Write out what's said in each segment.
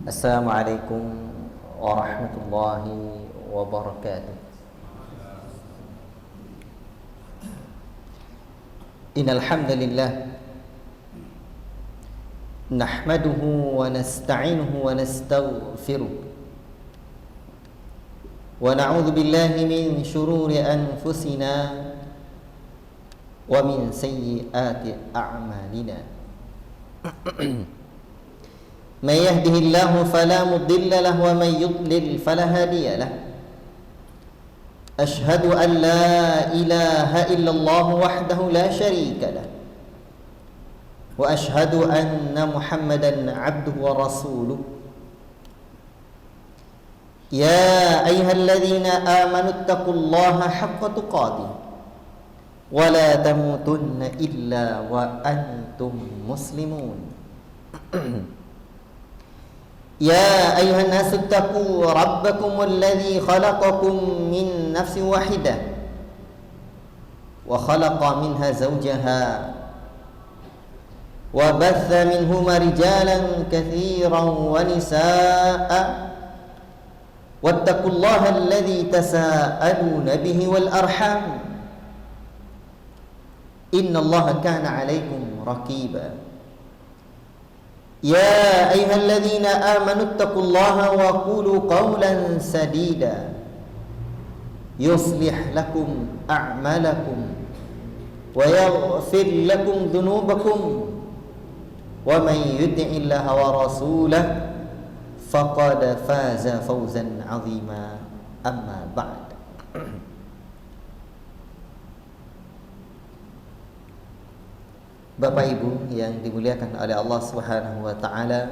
Assalamualaikum warahmatullahi wabarakatuh. Innal hamdalillah nahmaduhu wa nasta'inuhu wa nastaghfiruh wa na'udzu billahi min shururi anfusina wa min sayyiati a'malina. من يهده الله فلا مضل له ومن يضلل فلا هادي له. أشهد أن لا إله إلا الله وحده لا شريك له وأشهد أن محمدا عبده ورسوله. يا أيها الذين آمنوا اتقوا الله حق تقاته ولا تموتن إلا وأنتم مسلمون. يا أيها الناس اتقوا ربكم الذي خلقكم من نفس واحدة وخلق منها زوجها وبث منهما رجالا كثيرا ونساء واتقوا الله الذي تساءلون به والأرحام إن الله كان عليكم رقيبا. يا أيها الذين آمنوا اتقوا الله وقولوا قولا سديدا يصلح لكم أعمالكم ويغفر لكم ذنوبكم ومن يطع الله ورسوله فقد فاز فوزا عظيما. أما بعد. Bapak Ibu yang dimuliakan oleh Allah Subhanahu wa taala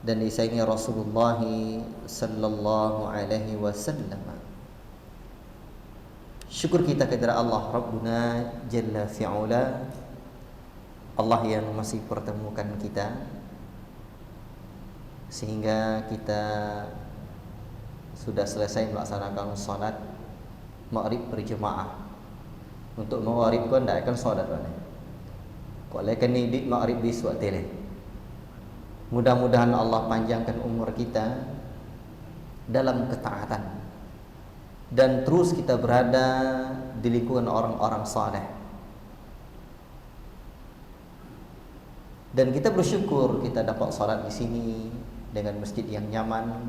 dan disayangi Rasulullah sallallahu alaihi wasallam. Syukur kita kepada Allah Rabbuna Jalla fi'ula, Allah yang masih pertemukan kita sehingga kita sudah selesai melaksanakan salat maghrib berjemaah. Untuk maghrib kan tidak akan salat mana. Kalau kan di maghrib di suat tele. Mudah-mudahan Allah panjangkan umur kita dalam ketaatan dan terus kita berada di lingkungan orang-orang saleh. Dan kita bersyukur kita dapat salat di sini dengan masjid yang nyaman,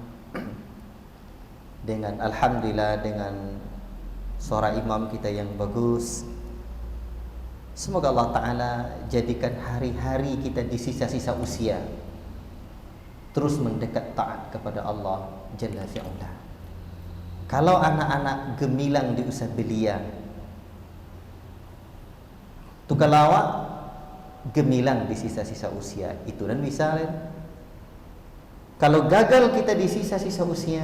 dengan alhamdulillah dengan suara imam kita yang bagus. Semoga Allah Ta'ala jadikan hari-hari kita di sisa-sisa usia terus mendekat taat kepada Allah Jalla fi'ula. Kalau anak-anak gemilang di usia belia, tukalawak gemilang di sisa-sisa usia itu dan bisa. Kalau gagal kita di sisa-sisa usia,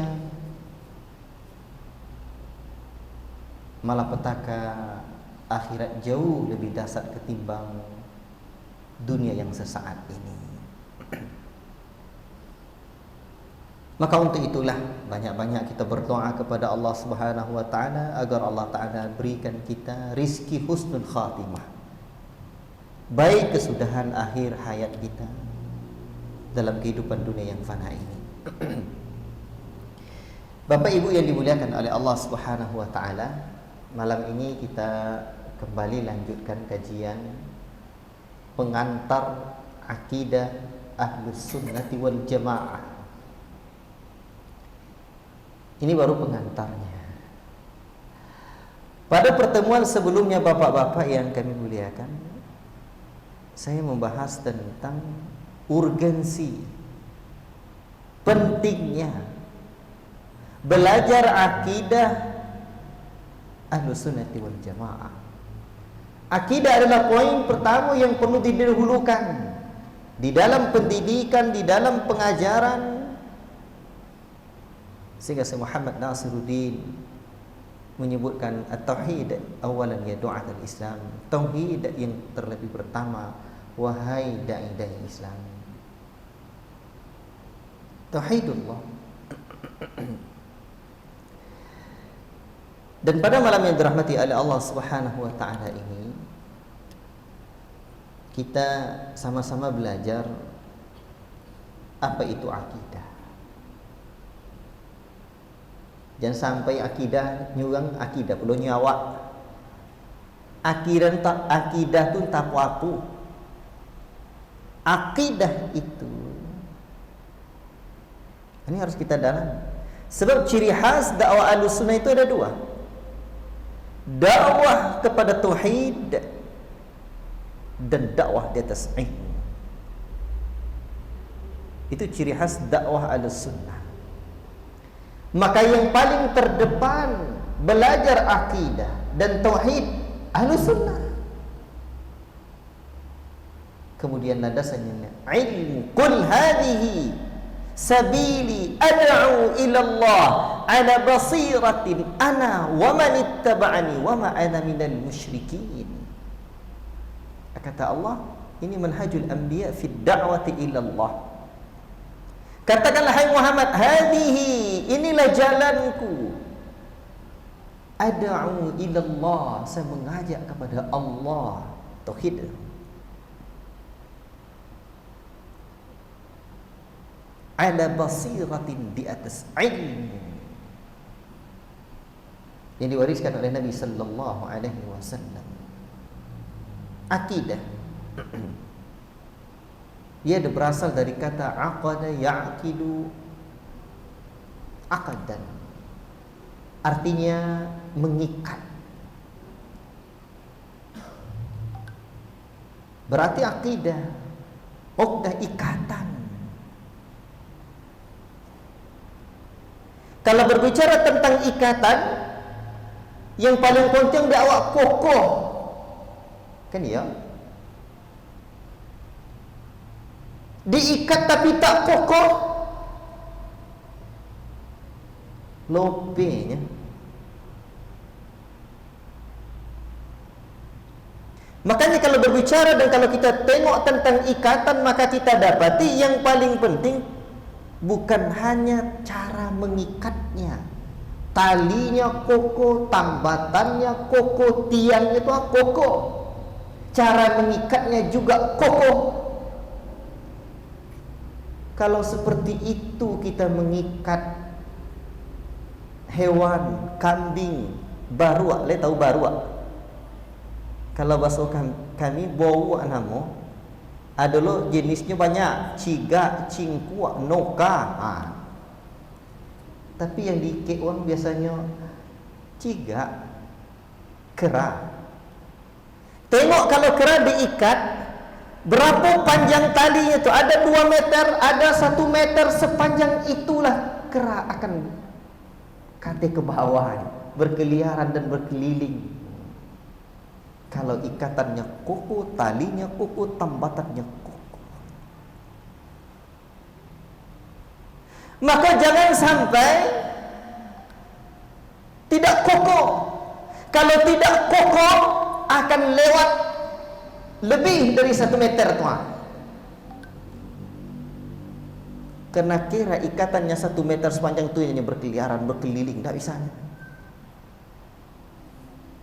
malapetaka akhirat jauh lebih dahsyat ketimbang dunia yang sesaat ini. Maka untuk itulah banyak-banyak kita berdoa kepada Allah Subhanahu wa taala agar Allah Taala berikan kita rizki husnul khatimah, baik kesudahan akhir hayat kita dalam kehidupan dunia yang fana ini. Bapak Ibu yang dimuliakan oleh Allah Subhanahu wa taala, malam ini kita kembali lanjutkan kajian pengantar akidah Ahlus Sunnati wal Jamaah. Ini baru pengantarnya. Pada pertemuan sebelumnya bapak-bapak yang kami muliakan, saya membahas tentang urgensi pentingnya belajar akidah Ahlus Sunnati wal Jamaah. Akidah adalah poin pertama yang perlu didahulukan di dalam pendidikan, di dalam pengajaran. Sehingga Syekh Muhammad Nasiruddin menyebutkan at-tauhid awalan ya du'at al-Islam. Tauhid yang terlebih pertama wahai dai-dai Islam. Tauhidullah. Dan pada malam yang dirahmati oleh Allah Subhanahu wa taala ini, kita sama-sama belajar Apa itu akidah? Jangan sampai akidah nyurang akidah perlu nyawa. Akidah tu tak apa. Akidah itu ini harus kita dalam. Sebab ciri khas dakwah Ahlussunnah itu ada dua. Dakwah kepada tauhid dan dakwah di atas ilmu. Itu ciri khas dakwah Ahlussunnah. Maka yang paling terdepan belajar akidah dan tauhid Ahlussunnah. Kemudian landasannya ilmu. Qul hadhihi sabili ad'u ila Allah ala basiratin ana wa man ittaba'ani wa ma ana minal musyrikin. Kata Allah, ini manhajul anbiya fi da'wati ila Allah. Katakanlah hai Muhammad, hadhihi, inilah jalanku. Ad'u ila Allah, saya mengajak kepada Allah, tauhid. Ala basiratin, di atas ilmu yang diwariskan oleh Nabi sallallahu alaihi wasallam. Akidah ia berasal dari kata aqada ya'qidu aqdan, artinya mengikat. Berarti akidah uqdah, ikatan. Kalau berbicara tentang ikatan, yang paling penting dakwah kokoh, kan ya? Diikat tapi tak kokoh, lopenya. Makanya kalau berbicara dan kalau kita tengok tentang ikatan, maka kita dapati yang paling penting bukan hanya cara mengikatnya, talinya kokoh, tambatannya kokoh, tiangnya itu kokoh, cara mengikatnya juga kokoh. Kalau seperti itu kita mengikat hewan, kambing, baruak, le tahu baruak? Kalau bahasa kami bau namo, ada lo jenisnya banyak, ciga, cingkuak, noka. Tapi yang diikat orang biasanya ciga, kera. Tengok kalau kera diikat, berapa panjang talinya tu? Ada 2 meter, ada 1 meter, sepanjang itulah kera akan kate ke bawah, berkeliaran dan berkeliling. Kalau ikatannya kokoh, talinya kokoh, tambatannya kokoh. Maka jangan sampai tidak kokoh. Kalau tidak kokoh akan lewat lebih dari 1 meter tuan. Karena kira ikatannya 1 meter sepanjang itu hanya berkeliaran, berkeliling, tak bisa.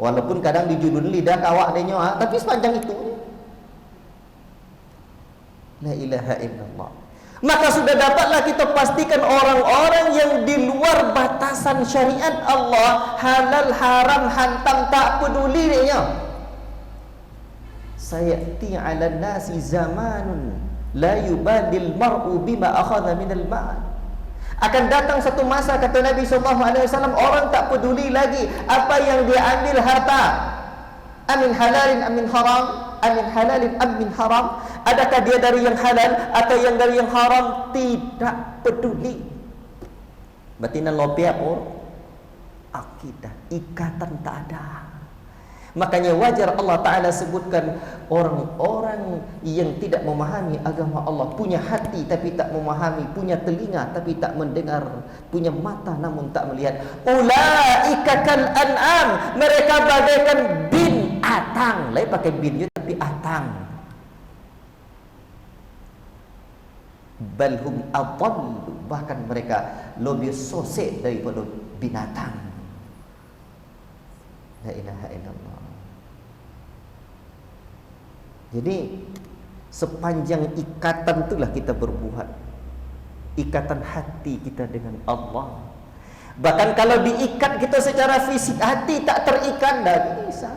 Walaupun kadang dijudul lidah kawak denyo, tapi sepanjang itu. La ilaha illallah. Maka sudah dapatlah kita pastikan orang-orang yang di luar batasan syariat Allah, halal, haram, hantam, tak peduli denyo. Sayati 'ala nasi zamanun la yubadil mar'u bima akhadha minal mal. Akan datang satu masa, kata Nabi SAW, orang tak peduli lagi apa yang dia ambil harta. Amin halalin amin haram, amin halalin amin haram. Adakah dia dari yang halal atau yang dari yang haram? Tidak peduli. Batina lopia pun akidah, ikatan tak ada. Makanya wajar Allah Ta'ala sebutkan orang-orang yang tidak memahami agama Allah, punya hati tapi tak memahami, punya telinga tapi tak mendengar, punya mata namun tak melihat. Ulaika kal an'am, mereka bagaikan binatang. Lain pakai bin tapi atang. Balhum adall, bahkan mereka lebih sosek daripada binatang. La ilaha illallah. Jadi sepanjang ikatan itulah kita berbuat. ikatan hati kita dengan Allah. Bahkan kalau diikat kita secara fisik, hati tak terikat, dah bisa.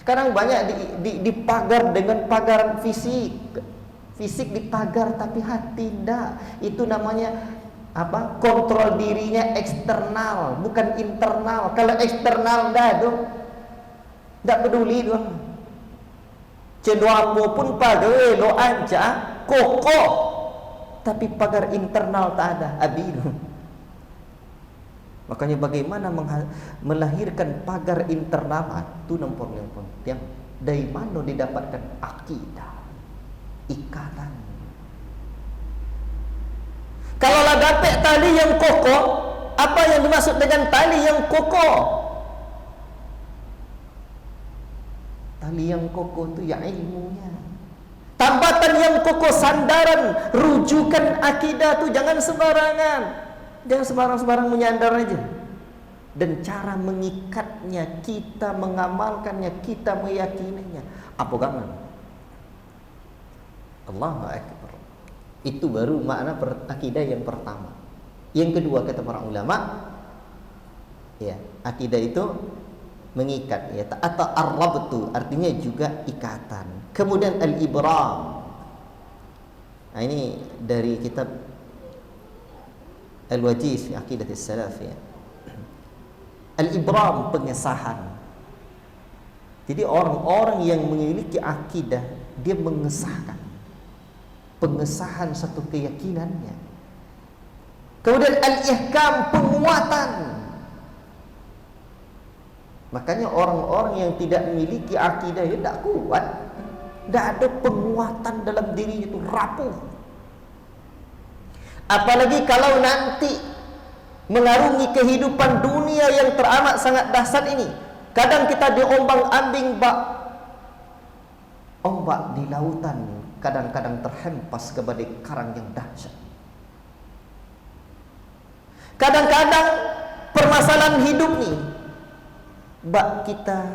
Sekarang banyak dipagar dengan pagar fisik. Fisik dipagar tapi hati tidak. Itu namanya apa? Kontrol dirinya eksternal, bukan internal. Kalau eksternal dah tu tak peduli tu. Cedua pun pagar lo aja kokoh, tapi pagar internal tak ada. Abi tu. Makanya bagaimana melahirkan pagar internal itu nombor yang penting. Dari mana didapatkan akidah, ikatan. Kalau lah dapat tali yang kokoh, apa yang dimaksud dengan tali yang kokoh? Tali yang kokoh itu ya ilmunya. Tambatan yang kokoh, sandaran, rujukan akidah itu jangan sembarangan. Jangan sembarang-sembarang menyandar aja. Dan cara mengikatnya, kita mengamalkannya, kita meyakininya. Apa gangan? Allahu Akbar. Itu baru makna akidah yang pertama. Yang kedua kata para ulama, ya, akidah itu mengikat, ya, atau ar-rabtu artinya juga ikatan. Kemudian al-ibram. Nah, ini dari kitab Al-Wajiz fi Aqidatis Salaf, ya. Al-ibram, pengesahan. Jadi orang-orang yang memiliki akidah, dia mengesahkan, pengesahan satu keyakinannya. Kemudian al-ihkam, penguatan. Makanya orang-orang yang tidak memiliki akidah, dia tak kuat. Tak ada penguatan dalam dirinya, itu rapuh. Apalagi kalau nanti mengarungi kehidupan dunia yang teramat sangat dahsyat ini. Kadang kita diombang-ambing ombak di lautan, kadang-kadang terhempas kepada karang yang dahsyat. Kadang-kadang permasalahan hidup ni bak kita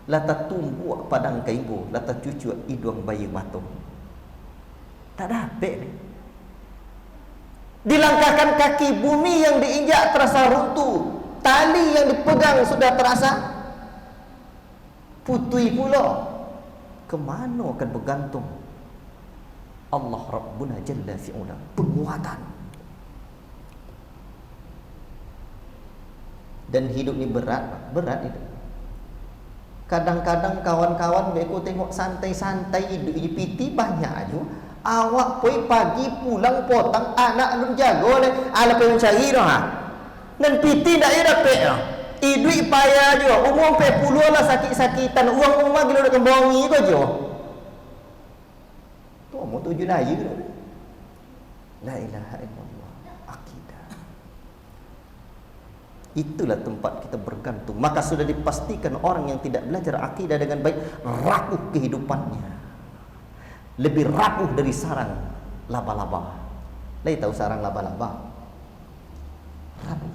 lata tumbuh padang kaibu, lata cucu hidung bayi batu. Tak dapat ni. Dilangkahkan kaki, bumi yang diinjak terasa runtuh, tali yang dipegang sudah terasa putih pula. Kemana akan bergantung? Allah Rabbuna Jalla fi'ula, penguatan. Dan hidup ni berat itu. Kadang-kadang kawan-kawan mereka tengok santai-santai hidup ini piti banyak aja. Awak pun pagi pulang potong anak belum jaga oleh ala pun cari dah. Dan piti dak ada dapat dah. Hidup payah juga. Umur 40 lah sakit-sakitan. Uang rumah gila nak kembali kau je. Tu umur 7 lagi tu. La ilaha illallah. Akidah. Itulah tempat kita bergantung. Maka sudah dipastikan orang yang tidak belajar akidah dengan baik rapuh kehidupannya. Lebih rapuh dari sarang laba-laba. Lagi tahu sarang laba-laba? Rapuh.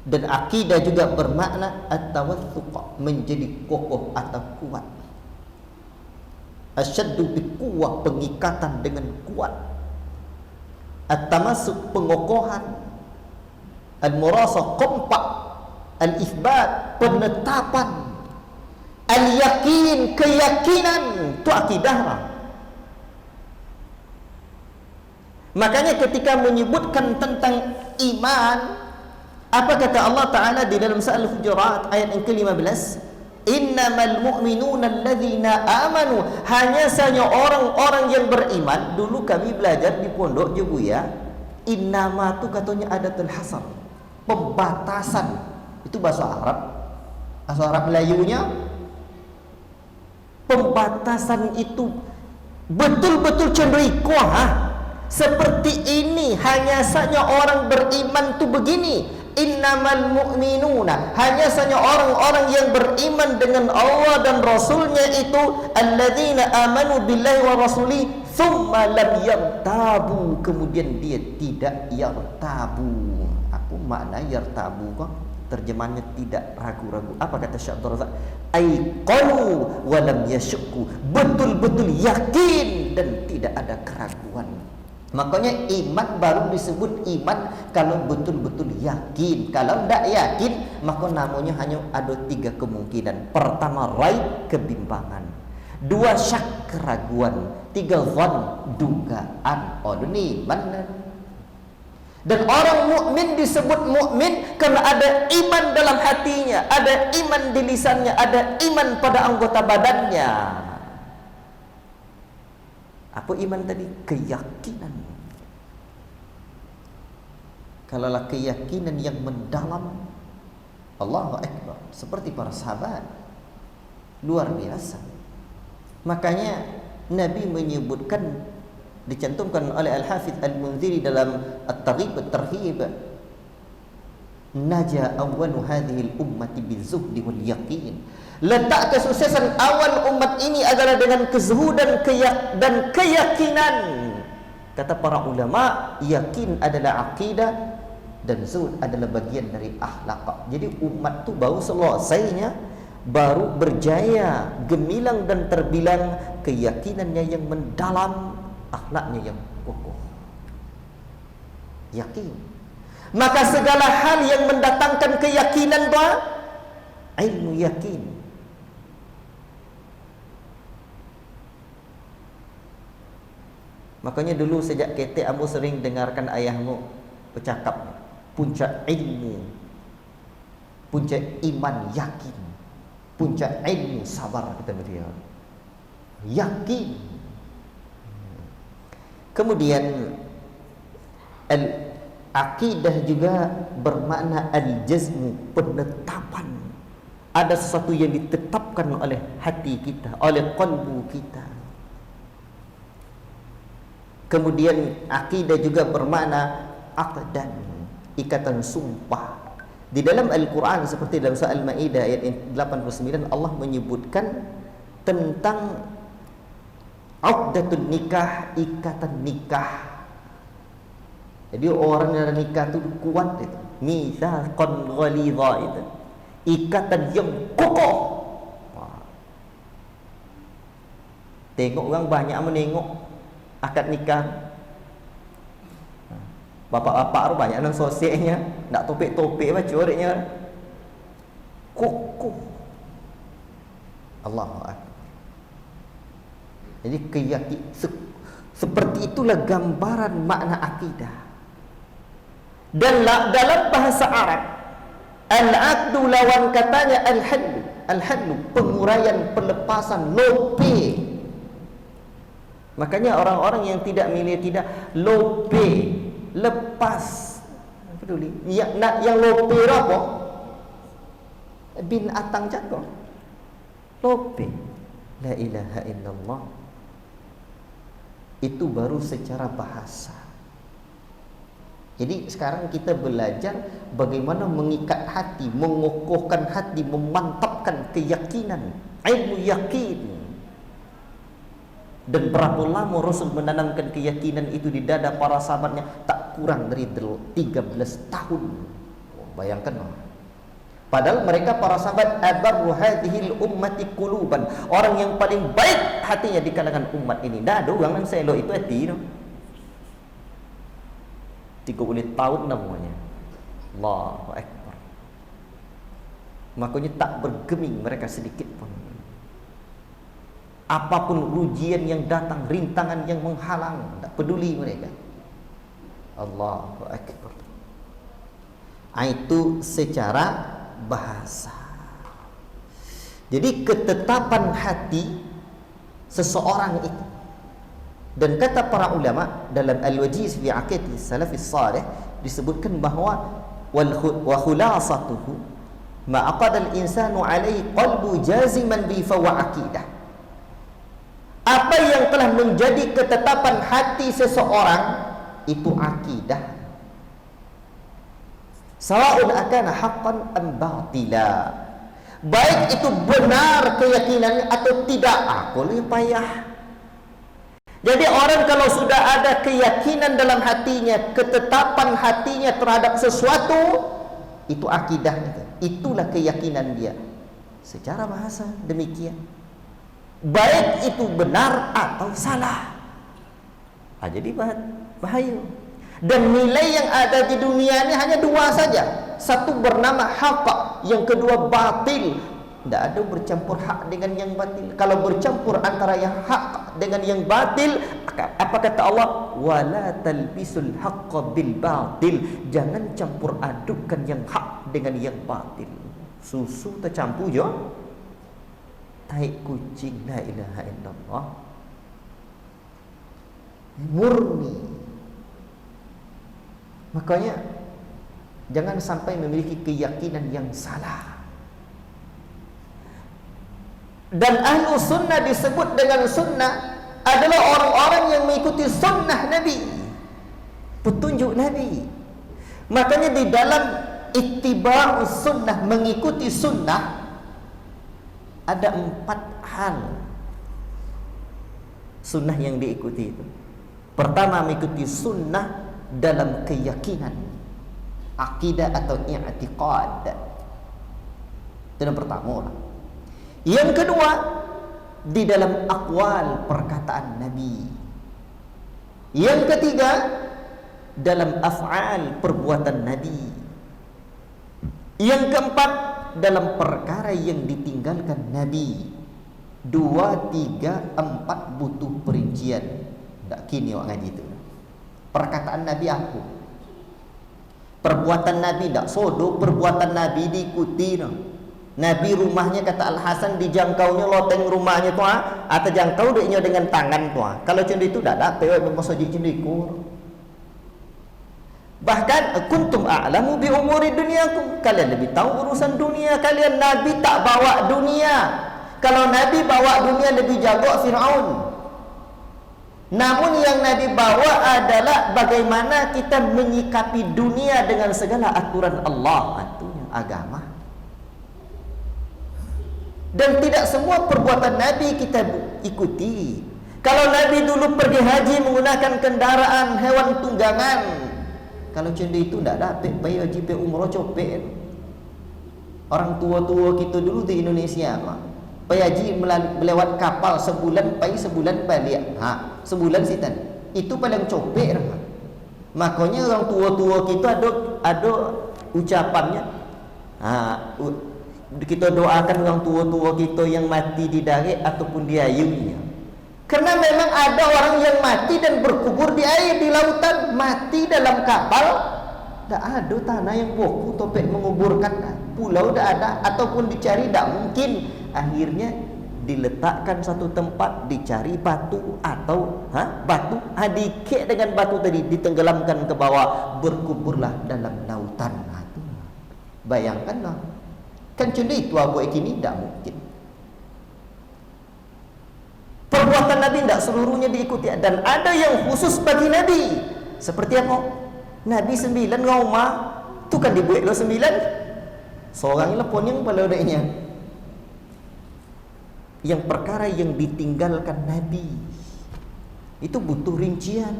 Dan akidah juga bermakna at-tawathuq, menjadi kokoh atau kuat. Asyaddu biquwwah, pengikatan dengan kuat. At-tamassuk, pengokohan. Al-murasah, kompak. Al-ithbat, penetapan. Al-yakin, keyakinan. Itu akidah lah. Makanya ketika menyebutkan tentang iman, apa kata Allah Ta'ala di dalam surah Al-Hujurat ayat yang ke-15? Innamal mu'minuna alladzina amanu, hanya saja orang-orang yang beriman. Dulu kami belajar di pondok je Buya, innama tu katanya adatul hasar, pembatasan. Itu bahasa Arab. Bahasa Arab Melayunya pembatasan itu betul-betul cenderiko, seperti ini. Hanya saja orang beriman tu begini. Innamal mu'minuna, hanya saja orang-orang yang beriman dengan Allah dan Rasulnya itu alladzina amanu billahi wa rasuli thumma lam yartabu, kemudian dia tidak yartabu. Apa makna yartabu kah? Terjemahannya tidak ragu-ragu. Apa kata Syekh Abdul Razak? Aiqanu wa lam yashukku. Betul-betul yakin dan tidak ada keraguan. Makanya iman baru disebut iman kalau betul-betul yakin. Kalau tidak yakin, maka namanya hanya ada 3 kemungkinan. Pertama, raib, kebimbangan. 2, syak, keraguan. 3, zon, dugaan. Oh, ini iman. Dan orang mukmin disebut mukmin karena ada iman dalam hatinya, ada iman di lisannya, ada iman pada anggota badannya. Apa iman tadi? Keyakinan. Kalaulah keyakinan yang mendalam, Allahu Akbar, seperti para sahabat, luar biasa. Makanya Nabi menyebutkan, dicantumkan oleh Al-Hafidh Al-Munziri dalam At-Targhib At-Tarhib, naja awwalu hadhihi al-ummati bizuhdi wal yaqin. Letak kesuksesan awal umat ini adalah dengan kezuhudan dan keyakinan. Kata para ulama, yakin adalah akidah dan zuhud adalah bagian dari akhlak. Jadi umat tu baru selesainya, baru berjaya, gemilang dan terbilang keyakinannya yang mendalam, akhlaknya yang kokoh. Yakin. Maka segala hal yang mendatangkan keyakinan doa, ilmu yakin. Makanya dulu sejak kecil ambo sering dengarkan ayahmu bercakap, puncak ilmu, puncak iman yakin, puncak ilmu sabar, kata beliau. Yakin. Kemudian al-aqidah juga bermakna al-jazmu, penetapan. Ada sesuatu yang ditetapkan oleh hati kita, oleh qalbu kita. Kemudian akidah juga bermakna aqdan, ikatan sumpah. Di dalam Al-Quran seperti dalam surah Al-Maidah ayat 89, Allah menyebutkan tentang uqdatun nikah, ikatan nikah. Jadi orang yang nikah itu kuat itu, mitsaqan ghalidha itu, ikatan yang kokoh. Tengok orang banyak menengok akad nikah. Bapak-bapak tu banyak dalam sosialnya, nak topik-topik baca orangnya. Kokoh. Allahu Akbar. Jadi keyakinan seperti itulah gambaran makna akidah. Dan dalam bahasa Arab, al-aqdu lawan katanya al-hadlu. Al-hadlu, penguraian, pelepasan, lope. Makanya orang-orang yang tidak milih tidak lope, lepas, peduli. Yang lope apa? Bin atang jago. Lope. La ilaha illallah. Itu baru secara bahasa. Jadi sekarang kita belajar bagaimana mengikat hati, mengokohkan hati, memantapkan keyakinan, ilmu yakin. Dan berapa lama Rasul menanamkan keyakinan itu di dada para sahabatnya? Tak kurang dari 13 tahun. Bayangkan. Padahal mereka para sahabat abarru hadhil ummati quluban, orang yang paling baik hatinya di kalangan umat ini. Dah ada orang yang selok itu hati tu. 30 tahun namanya. Allahu Akbar. Makanya tak bergeming mereka sedikit pun. Apapun ujian yang datang, rintangan yang menghalang, tak peduli mereka. Allahu Akbar. Itu secara bahasa. Jadi ketetapan hati seseorang itu. Dan kata para ulama dalam Al-Wajiz fi Aqidah Salafis Salih disebutkan bahawa wa khulasatuhu ma aqada al-insanu alaihi qalbu jaziman bi fa wa aqidah. Apa yang telah menjadi ketetapan hati seseorang itu akidah. Sawa'un akana haqqan am batila. Baik itu benar keyakinannya atau tidak, aku lebih payah. Jadi orang kalau sudah ada keyakinan dalam hatinya, ketetapan hatinya terhadap sesuatu, itu akidahnya. Itulah keyakinan dia. Secara bahasa demikian. Baik itu benar atau salah. Jadi bahaya. Dan nilai yang ada di dunia ini hanya dua saja. Satu bernama haqq, yang kedua batil. Tidak ada bercampur hak dengan yang batil. Kalau bercampur antara yang hak dengan yang batil, apa kata Allah? Wala talbisul haqqa bil batil. Jangan campur adukkan yang hak dengan yang batil. Susu tercampur je, tai kucing, la ilaha illallah. Murni. Makanya jangan sampai memiliki keyakinan yang salah. Dan ahlu sunnah disebut dengan sunnah adalah orang-orang yang mengikuti sunnah Nabi, petunjuk Nabi. Makanya di dalam ittiba'us sunnah, mengikuti sunnah, ada 4 hal sunnah yang diikuti itu. Pertama, mengikuti sunnah dalam keyakinan, akidah atau i'tiqad. Itu yang pertama. Yang kedua, di dalam akwal, perkataan Nabi. Yang ketiga, dalam af'al, perbuatan Nabi. Yang keempat, dalam perkara yang ditinggalkan Nabi. 2, 3, 4 butuh perincian. Tak kini orang ngaji itu. Perkataan Nabi apa? Perbuatan Nabi tak sodo, perbuatan Nabi diikuti. Nabi rumahnya, kata Al-Hasan, dijangkaunya loteng rumahnya tu atau jangkau deknya dengan tangan tu. Kalau macam itu tak ada pewe bermasuk cendikur. Bahkan kuntum a'lamu bi umuri dunyakum, kalian lebih tahu urusan dunia kalian. Nabi tak bawa dunia. Kalau Nabi bawa dunia lebih jago Firaun. Namun yang Nabi bawa adalah bagaimana kita menyikapi dunia dengan segala aturan Allah, aturan agama. Dan tidak semua perbuatan Nabi kita ikuti. Kalau Nabi dulu pergi haji menggunakan kendaraan hewan tunggangan, kalau macam itu tidak dapat bayar haji pe umrah copet. Orang tua-tua kita dulu di Indonesia pergi haji melewat kapal sebulan pergi sebulan balik. Sebulan sitan. Itu paling copet. Makanya orang tua-tua kita ada ucapannya. Kita doakan orang tua-tua kita yang mati di darat ataupun di airnya. Karena memang ada orang yang mati dan berkubur di air, di lautan, mati dalam kapal. Tak ada tanah yang boku topek menguburkan. Pulau tak ada, ataupun dicari tak mungkin. Akhirnya diletakkan satu tempat, dicari batu atau batu, dikek dengan batu tadi, ditenggelamkan ke bawah, berkuburlah dalam lautan. Bayangkanlah. Kan cuma itu abu kini tak mungkin. Perbuatan Nabi tidak seluruhnya diikuti, dan ada yang khusus bagi Nabi. Seperti apa? Nabi 9 rumah tu kan dibuat lo 9. Seorang lepon yang pada odanya. Yang perkara yang ditinggalkan Nabi itu butuh rincian.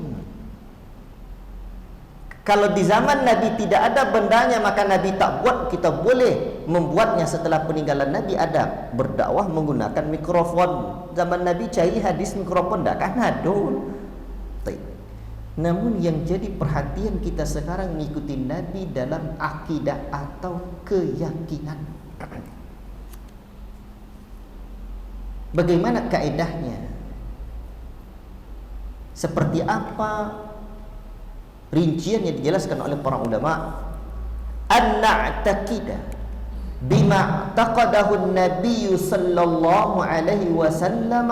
Kalau di zaman Nabi tidak ada bendanya, maka Nabi tak buat. Kita boleh membuatnya setelah peninggalan Nabi. Ada berdakwah menggunakan mikrofon. Zaman Nabi cari hadis mikrofon tak kan ada. Namun yang jadi perhatian kita sekarang mengikuti Nabi dalam akidah atau keyakinan. Bagaimana kaedahnya? Seperti apa rincian yang dijelaskan oleh para ulama? An-na'taqida bima taqadahu an-nabiy sallallahu alaihi wasallam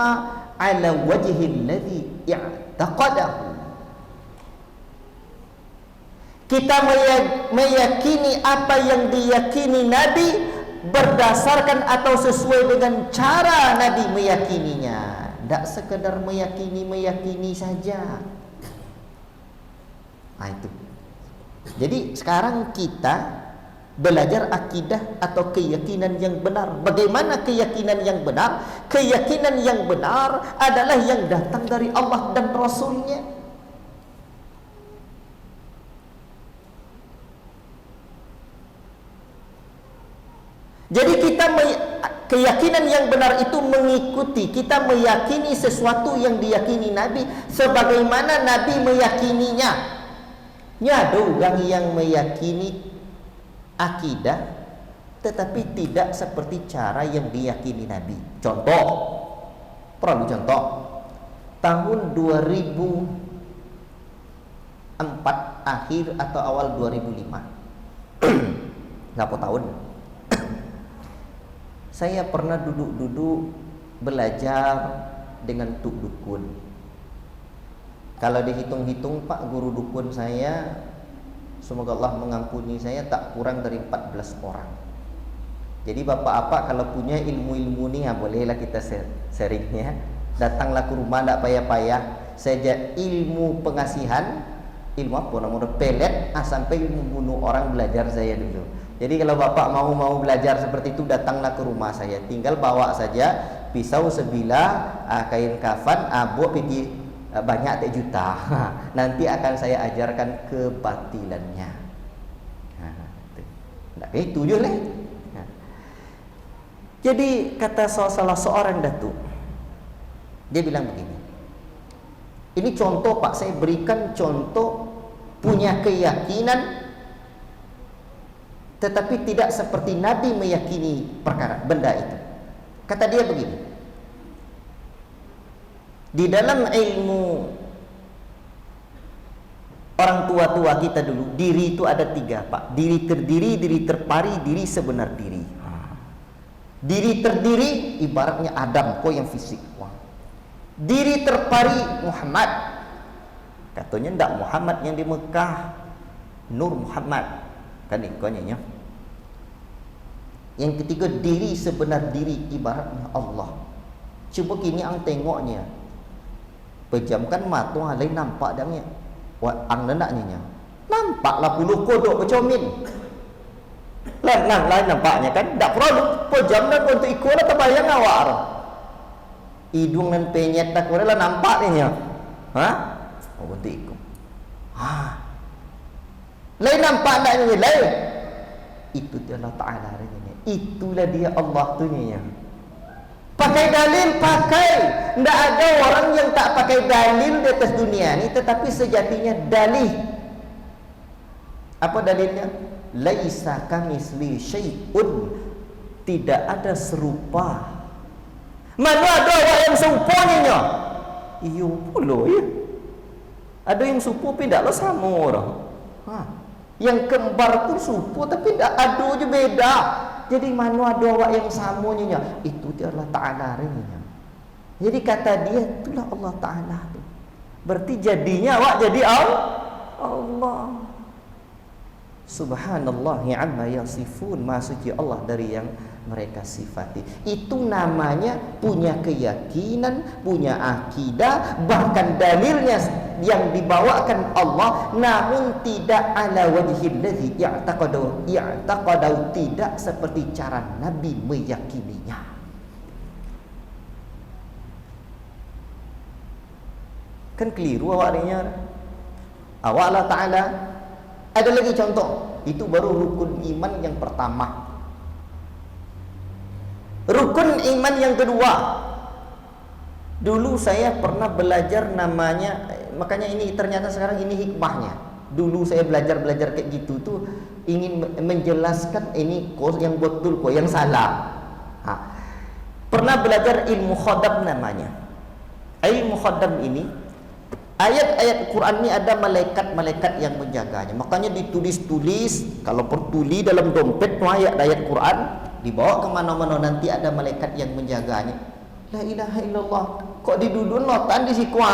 ala wajhi alladhi i'taqadahu. Kita meyakini apa yang diyakini Nabi berdasarkan atau sesuai dengan cara Nabi meyakininya. Tak sekedar meyakini saja. Itu. Jadi sekarang kita belajar akidah atau keyakinan yang benar. Bagaimana keyakinan yang benar? Keyakinan yang benar adalah yang datang dari Allah dan Rasulnya. Jadi keyakinan yang benar itu mengikuti, kita meyakini sesuatu yang diyakini Nabi sebagaimana Nabi meyakininya. Ada orang yang meyakini akidah tetapi tidak seperti cara yang diyakini Nabi. Contoh, tahun 2004 akhir atau awal 2005 berapa tahun saya pernah duduk belajar dengan tuk dukun. Kalau dihitung-hitung Pak, guru dukun saya, semoga Allah mengampuni saya, tak kurang dari 14 orang. Jadi bapak-bapak kalau punya ilmu-ilmu ni, bolehlah kita sharingnya. Datanglah ke rumah, tak payah-payah. Saja ilmu pengasihan, ilmu apa namanya, pelet, sampai ilmu bunuh orang belajar saya dulu. Jadi kalau bapak mau belajar seperti itu, datanglah ke rumah saya. Tinggal bawa saja pisau sebilah, kain kafan, buat pergi banyak 3 juta. Nanti akan saya ajarkan kebatilannya. Tak itu je lah. Jadi kata salah seorang datuk, dia bilang begini. Ini contoh Pak, saya berikan contoh punya keyakinan tetapi tidak seperti Nabi meyakini perkara benda itu. Kata dia begini, di dalam ilmu orang tua-tua kita dulu, diri itu ada 3 Pak. Diri terdiri, diri terpari, diri sebenar diri. Diri terdiri ibaratnya Adam, kau yang fisik. Diri terpari Muhammad. Katanya ndak Muhammad yang di Mekah, Nur Muhammad. Kan ikonnya. Yang ketiga, diri sebenar diri ibaratnya Allah. Cuba kini ang tengoknya. Pejamkan mata lain nampak dangnya. Ang nenaknya. Nampaklah puluh kodok bercomin. Lain nampaknya kan. Tak perlu pejam dan untuk ikut lah terbayang awak. Hidung dan penyet tak boleh lah nampaknya. Untuk ikut. Lain nampak tak ni lain. Itu dia Allah Ta'ala. Itulah dia Allah tu ni. Pakai dalil, pakai. Tak ada orang yang tak pakai dalil di atas dunia ni, tetapi sejatinya dalil. Apa dalilnya? Laisa kamisli syai'un, tidak ada serupa. Mana ada orang yang serupanya? Iyo pula ya. Ada yang serupa tapi tidaklah sama orang. Yang kembar tu serupa tapi tak ada je beda. Jadi mana ada orang yang samanya? Itu dia Allah Ta'ala ringnya. Jadi kata dia itulah Allah Ta'ala tu. Berarti jadinya awak jadi Allah. Subhanallah amma yasifun, maha suci Allah dari yang mereka sifati. Itu namanya punya keyakinan, punya akidah, bahkan dalilnya yang dibawakan Allah, namun tidak ala wajhil ladzi i'taqadu, tidak seperti cara Nabi meyakininya. Kan keliru awaknya. Awak Allah Ta'ala. Ada lagi contoh. Itu baru rukun iman yang pertama. Rukun iman yang kedua. Dulu saya pernah belajar namanya, makanya ini ternyata sekarang ini hikmahnya. Dulu saya belajar kayak gitu tuh ingin menjelaskan ini kok yang betul, kok yang salah. Pernah belajar ilmu khodam namanya. Ilmu khodam ini, ayat-ayat Quran ini ada malaikat-malaikat yang menjaganya. Makanya ditulis-tulis, kalau pertuli dalam dompet ayat-ayat Quran, dibawa kemana-mana nanti ada malaikat yang menjaganya. La ilaha illallah. Kok di dudun notan di sikwa,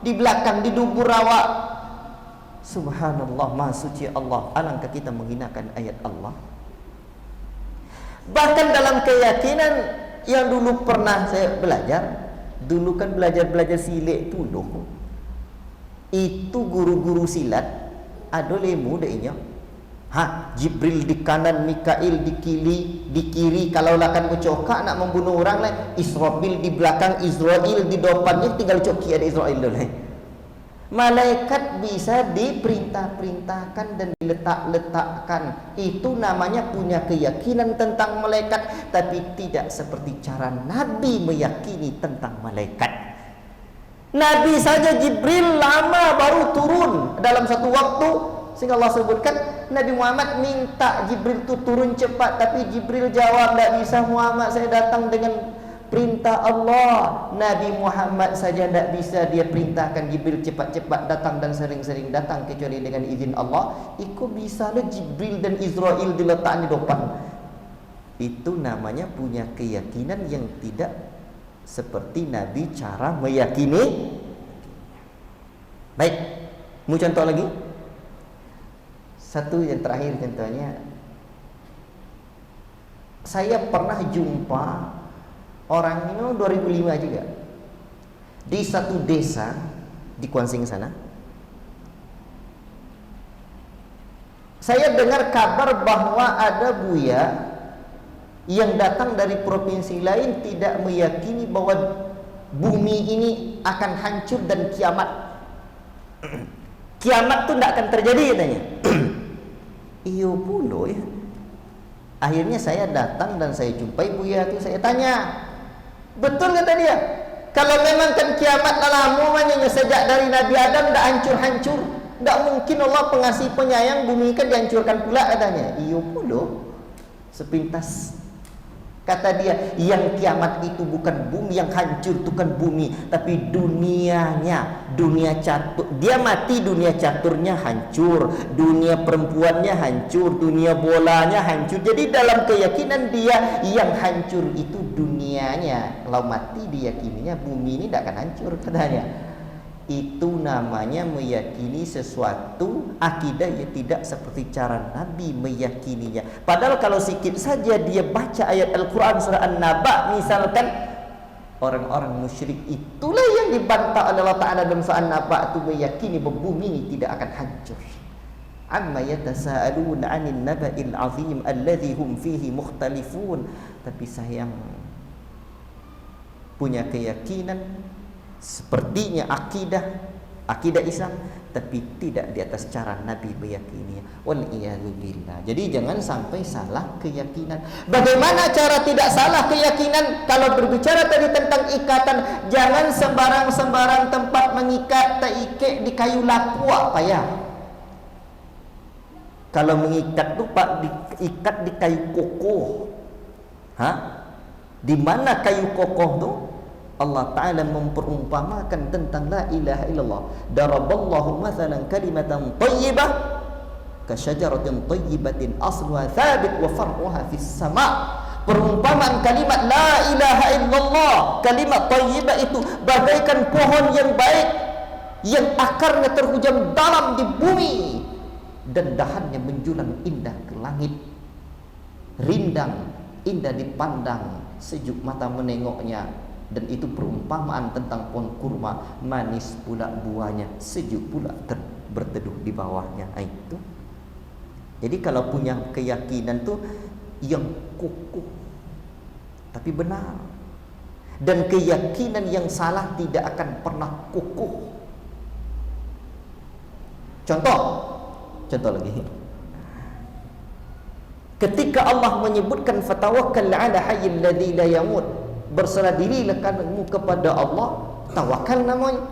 di belakang di dubur awak. Subhanallah, maha suci Allah. Alangkah kita menghinakan ayat Allah. Bahkan dalam keyakinan yang dulu pernah saya belajar, dulu kan belajar silat dulu. Itu guru-guru silat ada lemu dehnya. Jibril di kanan, Mikail di kiri. Kalau akan bercokak nak membunuh orang lah, Israfil di belakang, Israel di depannya, tinggal coki ada Israel dulu. Malaikat bisa diperintah-perintahkan dan diletak-letakkan. Itu namanya punya keyakinan tentang malaikat, tapi tidak seperti cara Nabi meyakini tentang malaikat. Nabi saja Jibril lama baru turun dalam satu waktu, sehingga Allah sebutkan Nabi Muhammad minta Jibril itu turun cepat, tapi Jibril jawab, tidak bisa Muhammad, saya datang dengan perintah Allah. Nabi Muhammad saja tidak bisa dia perintahkan Jibril cepat-cepat datang dan sering-sering datang kecuali dengan izin Allah. Ikut bisa lah Jibril dan Israel diletakkan di depan. Itu namanya punya keyakinan yang tidak seperti Nabi cara meyakini. Baik, mau contoh lagi? Satu yang terakhir contohnya, saya pernah jumpa orang ini 2005 juga di satu desa di Kuansing sana. Saya dengar kabar bahwa ada buya yang datang dari provinsi lain tidak meyakini bahwa bumi ini akan hancur dan kiamat. Kiamat itu tidak akan terjadi katanya. Iyo pula ya. Akhirnya saya datang dan saya jumpai buya itu, saya tanya, betul kata dia, kalau memang kan kiamat lama maknanya sejak dari Nabi Adam dah hancur-hancur, tidak mungkin Allah pengasih penyayang bumi kan dihancurkan pula katanya. Iyo pula. Sepintas kata dia, yang kiamat itu bukan bumi yang hancur, itu kan bumi, tapi dunianya, dunia catur. Dia mati, dunia caturnya hancur, dunia perempuannya hancur, dunia bolanya hancur. Jadi dalam keyakinan dia, yang hancur itu dunianya. Kalau mati diyakininya bumi ini tidak akan hancur katanya. Itu namanya meyakini sesuatu akidah yang tidak seperti cara Nabi meyakininya. Padahal kalau sikit saja dia baca ayat Al-Quran surah An-Naba misalkan, orang-orang musyrik itulah yang dibantah oleh Allah Ta'ala dalam surah An-Naba itu meyakini bahwa bumi ini tidak akan hancur. Amma yatasaaluna 'anil naba'il 'azim alladzi hum fihi mukhtalifun. Tapi sayang, punya keyakinan sepertinya akidah Islam, tapi tidak di atas cara Nabi meyakininya. Wal'iyadzubillah. Jadi jangan sampai salah keyakinan. Bagaimana cara tidak salah keyakinan? Kalau berbicara tadi tentang ikatan, jangan sembarang tempat mengikat, terikat di kayu lapua payah. Kalau mengikat tu pak diikat di kayu kokoh. Di mana kayu kokoh tu? Allah Ta'ala memperumpamakan tentang la ilaha illallah. Daraballahu mathalan kalimatan tayyibah kasyajaratin tayyibatin asluha thabit wa far'uha fis sama'. Perumpamaan kalimat la ilaha illallah, kalimat tayyibah itu bagaikan pohon yang baik yang akarnya terhujam dalam di bumi dan dahannya menjulang indah ke langit, rindang, indah dipandang, sejuk mata menengoknya. Dan itu perumpamaan tentang pohon kurma, manis pula buahnya, sejuk pula berteduh di bawahnya. Itu. Jadi kalau punya keyakinan tu yang kukuh tapi benar, dan keyakinan yang salah tidak akan pernah kukuh. Contoh lagi. Ketika Allah menyebutkan fatawakkal 'ala hayyil ladzi la yamut, berserah dirilah kamu kepada Allah, tawakal namanya.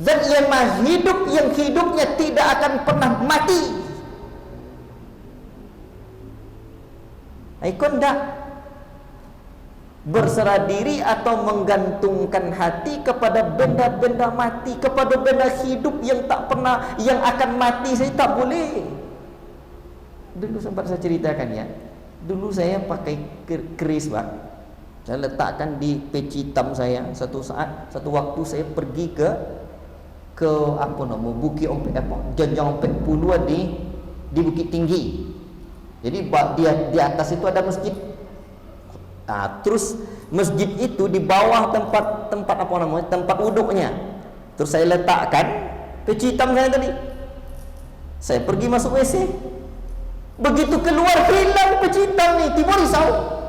Zat yang maha hidup, yang hidupnya tidak akan pernah mati. Ikut tak berserah diri atau menggantungkan hati kepada benda-benda mati, kepada benda hidup yang tak pernah, yang akan mati, saya tak boleh. Dulu sempat saya ceritakan ya, dulu saya pakai keris bang. Saya letakkan di peci hitam saya. Satu waktu saya pergi ke apa nama Bukit Ompek, Janjang Ompek Pulua di Bukit Tinggi. Jadi di atas itu ada masjid. Terus masjid itu di bawah tempat apa namanya, tempat wuduknya. Terus saya letakkan peci hitam saya tadi. Saya pergi masuk WC. Begitu keluar hilang peci hitam ni, tiba risau.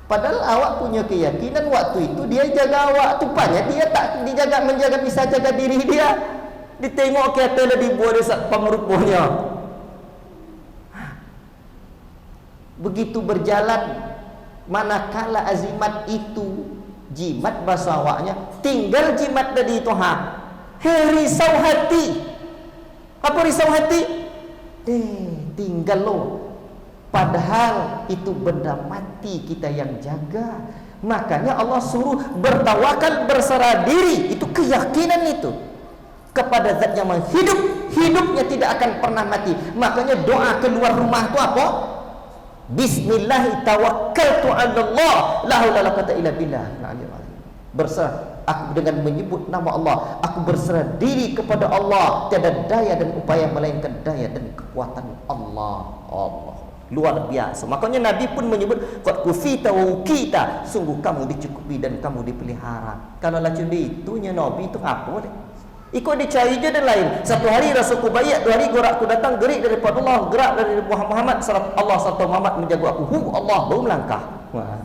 Padahal awak punya keyakinan waktu itu dia jaga awak. Tupanya dia tak menjaga bisa jaga diri dia. Ditengok kata lah dibuat pengerupanya. Begitu berjalan, manakala azimat itu jimat bahasa awaknya, tinggal jimat tadi itu risau hati. Apa risau hati? Tinggal lo. Padahal itu benda mati kita yang jaga. Makanya Allah suruh bertawakal, berserah diri. Itu keyakinan itu kepada zat yang hidup. Hidupnya tidak akan pernah mati. Makanya doa keluar rumah itu apa? Bismillah tawakkaltu 'ala Allah la haula wala quwwata illa billah. Berserah, aku dengan menyebut nama Allah, aku berserah diri kepada Allah. Tiada daya dan upaya melainkan daya dan kekuatan Allah. Allah luar biasa. Makanya Nabi pun menyebut qad kufita wa ukita, sungguh kamu dicukupi dan kamu dipelihara. Kalau lacun itunya Nabi itu apa deh? Ikut dicari je dan lain. Satu hari Rasulku bayat, 2 hari aku datang gerik daripada Allah, gerak dari Muhammad Allah satu Muhammad menjaga aku. Allah baru melangkah. Wah.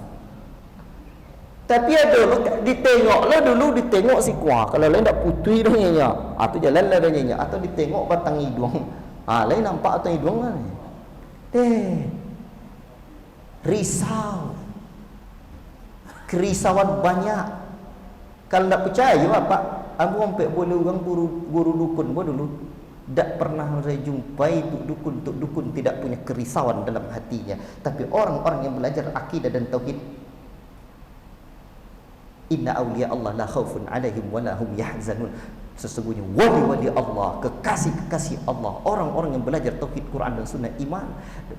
Tapi ada ditengoklah dulu, ditengok si kuah. Kalau lain tak putih dah nyanyi. Atau jalan lah dah nyanyi. Atau ditengok batang hidung. Lain nampak batang hidung lah. Risau. Kerisauan banyak. Kalau tak percaya Pak, aku sampai boleh orang guru dukun pun dulu tak pernah saya jumpai tuk dukun tidak punya kerisauan dalam hatinya. Tapi orang-orang yang belajar akidah dan tauhid, inna awliya Allah la khaufun alaihim wa la hum yahzanun. Sesungguhnya wali-wali Allah, kekasih-kekasih Allah, orang-orang yang belajar tauhid, Quran dan sunnah iman,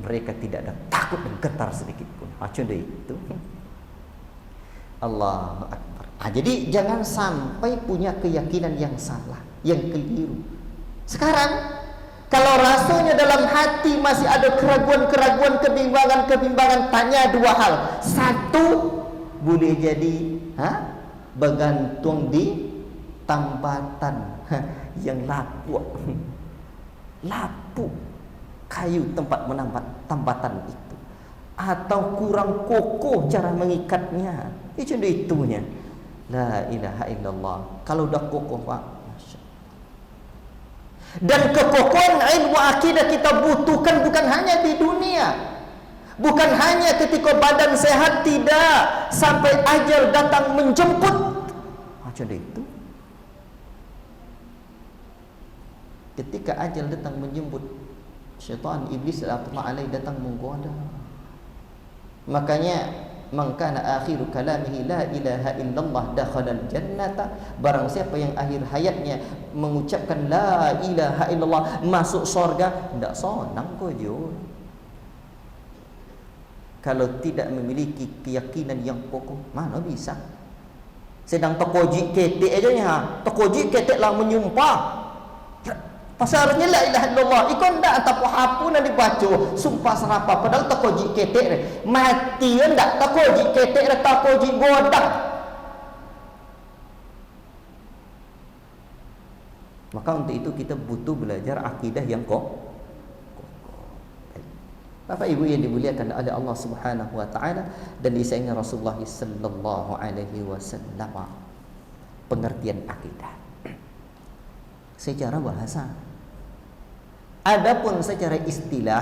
mereka tidak ada takut dan getar sedikit pun. Macam itu. Allahu Akbar. Jadi jangan sampai punya keyakinan yang salah, yang keliru. Sekarang kalau rasanya dalam hati masih ada keraguan-keraguan, kebimbangan-kebimbangan, tanya 2 hal. Satu, boleh jadi bergantung di tambatan yang lapuk. Lapuk kayu tempat menambat tambatan itu, atau kurang kokoh cara mengikatnya. Itu itunya. La ilaha illallah. Kalau dah kokoh Pak, dan kekokohan ilmu akidah kita butuhkan bukan hanya di dunia, bukan hanya ketika badan sehat, tidak, sampai ajal datang menjemput. Macam itu. Ketika ajal datang menjemput, syaitan iblis alaihi datang menggoda. Makanya man kana akhiru kalamihi la ilaha illallah dakhala jannata, barang siapa yang akhir hayatnya mengucapkan la ilaha illallah masuk surga. Tidak sonang kojo kalau tidak memiliki keyakinan yang kokoh, mana bisa. Sedang tekojik ketek aja nya, tekojik ketek lah menyumpah pasarnya la ilaha illallah ikon ndak atapu hapun yang dibaca sumpah serapa, padahal tekojik ketek mati ndak tekojik ketek tekojik bodak. Maka untuk itu kita butuh belajar akidah yang kokoh. Bapak Ibu yang dimuliakan oleh Allah Subhanahu wa taala dan disayangi Rasulullah sallallahu alaihi wasallam, pengertian akidah secara bahasa. Adapun secara istilah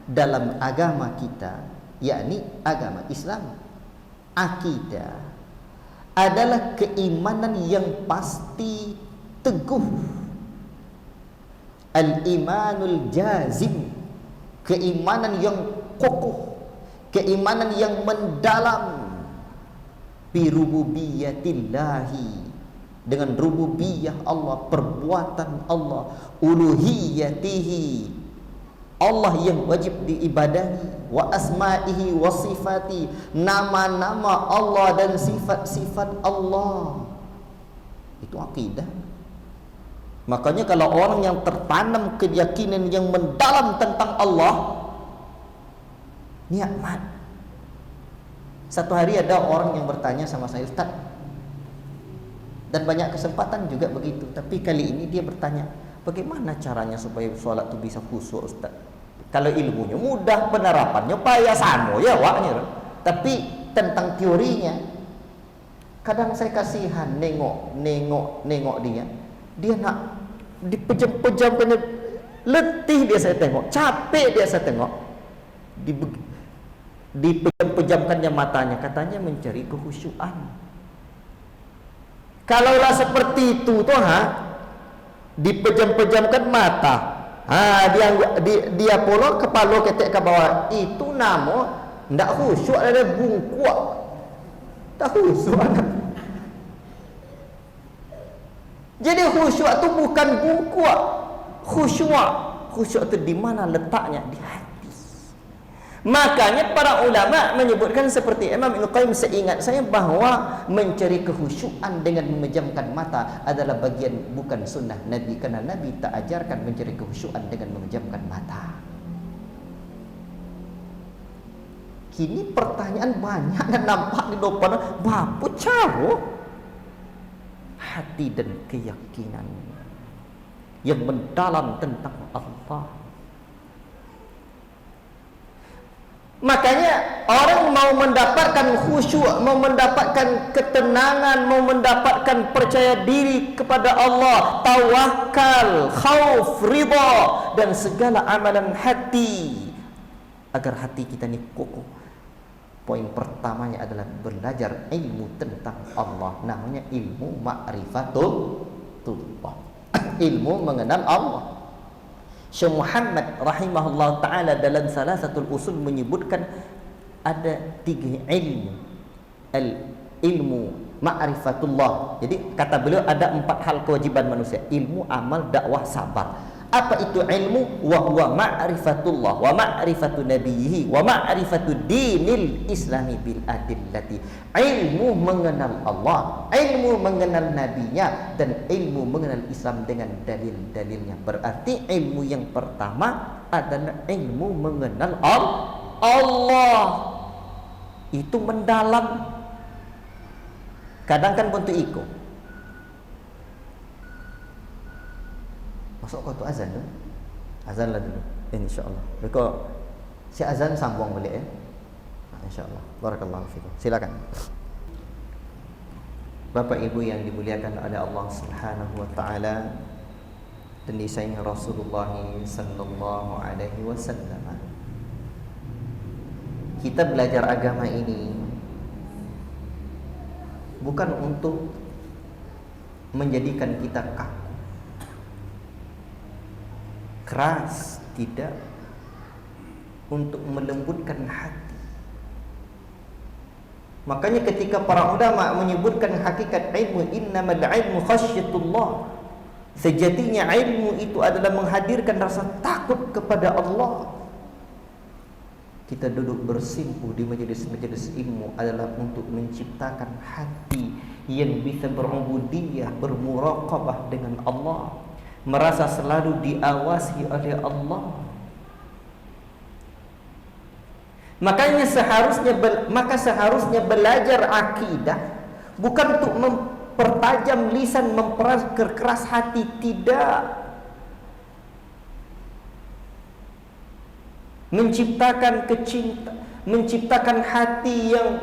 dalam agama kita, yakni agama Islam, akidah adalah keimanan yang pasti teguh, al-imanul jazim, keimanan yang kokoh, keimanan yang mendalam bi rububiyatillahi, dengan rububiyah Allah, perbuatan Allah, uluhiyatihi, Allah yang wajib diibadahi, wa asma'ihi wa sifati, nama-nama Allah dan sifat-sifat Allah. Itu akidah. Makanya kalau orang yang tertanam keyakinan yang mendalam tentang Allah, nikmat. Satu hari ada orang yang bertanya sama saya, Ustaz, dan banyak kesempatan juga begitu, tapi kali ini dia bertanya, bagaimana caranya supaya solat itu bisa khusyuk Ustaz? Kalau ilmunya mudah, penerapannya payah sama ya waknya. Tapi tentang teorinya. Kadang saya kasihan nengok dia. Dia nak dipejam-pejamkan, letih dia saya tengok, capek dia saya tengok. Dipejam-pejamkannya matanya, katanya mencari kehusyuan. Kalaulah seperti itu tuh, dipejam-pejamkan mata, dia pula kepala ketek ke bawah, itu nama ndak khusyuk, ada bungkuak, tak khusyuk. Jadi khusyuk tu bukan bungkuak, khusyuk tu di mana letaknya? Di hati. Makanya para ulama menyebutkan seperti Imam Ibnu Qayyim, seingat saya, bahawa mencari kehusyuan dengan memejamkan mata adalah bagian bukan sunnah Nabi, kerana Nabi tak ajarkan mencari kehusyuan dengan memejamkan mata. Kini pertanyaan banyak yang nampak di depan, bapa cara hati dan keyakinan yang mendalam tentang Allah. Makanya orang mau mendapatkan khusyuk, mau mendapatkan ketenangan, mau mendapatkan percaya diri kepada Allah, tawakal, khauf, ridha, dan segala amalan hati, agar hati kita ni kokoh. Poin pertamanya adalah belajar ilmu tentang Allah, namanya ilmu ma'rifatullah, ilmu mengenal Allah. Syekh Muhammad rahimahullah ta'ala dalam salah satu usul menyebutkan ada 3 ilmu. Ilmu ma'rifatullah. Jadi kata beliau ada 4 hal kewajiban manusia: ilmu, amal, dakwah, sabar. Apa itu ilmu? Wa huwa ma'rifatullah wa ma'rifatu nabiyhi wa ma'rifatu dinil islami bil adillati. Ilmu mengenal Allah, ilmu mengenal nabinya, dan ilmu mengenal Islam dengan dalil-dalilnya. Berarti ilmu yang pertama adalah ilmu mengenal Allah. Itu mendalam. Kadang kan bentuk iko. Masuk kau tu azan tu. Azan lah dulu, insya-Allah. Mereka si azan sambung balik insya-Allah. Barakallahu fikum. Silakan. Bapak Ibu yang dimuliakan oleh Allah Subhanahu wa taala dan disayangi Rasulullah sallallahu alaihi wasallam. Kita belajar agama ini bukan untuk menjadikan kita kaku, keras, tidak, untuk melembutkan hati. Makanya ketika para ulama menyebutkan hakikat ilmu, innamal ilmu khasyatullah, sejatinya ilmu itu adalah menghadirkan rasa takut kepada Allah. Kita duduk bersimpuh di majelis-majelis ilmu adalah untuk menciptakan hati yang bisa berubudiyah, bermuraqabah dengan Allah, merasa selalu diawasi oleh Allah. Makanya seharusnya belajar akidah bukan untuk mempertajam lisan, memperkeras hati, tidak. Menciptakan hati yang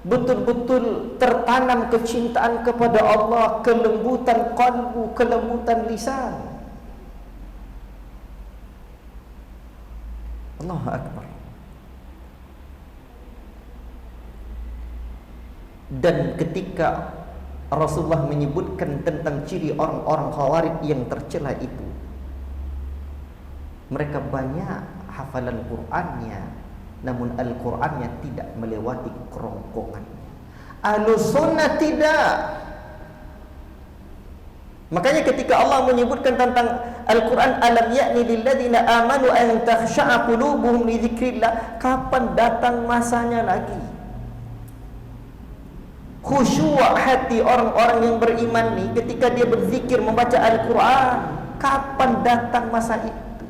betul-betul tertanam kecintaan kepada Allah, kelembutan qalbu, kelembutan lisan. Allahu Akbar. Dan ketika Rasulullah menyebutkan tentang ciri orang-orang Khawarij yang tercela itu, mereka banyak hafalan Qur'annya, namun Al-Qur'annya tidak melewati kerongkongan. Ahlus sunnah tidak. Makanya ketika Allah menyebutkan tentang Al-Quran, alam ya'ni lilladzina amanu an takhsha'a qulubuhum li dzikrillah, kapan datang masanya lagi khusyuk hati orang-orang yang beriman ni ketika dia berzikir, membaca Al-Quran? Kapan datang masa itu?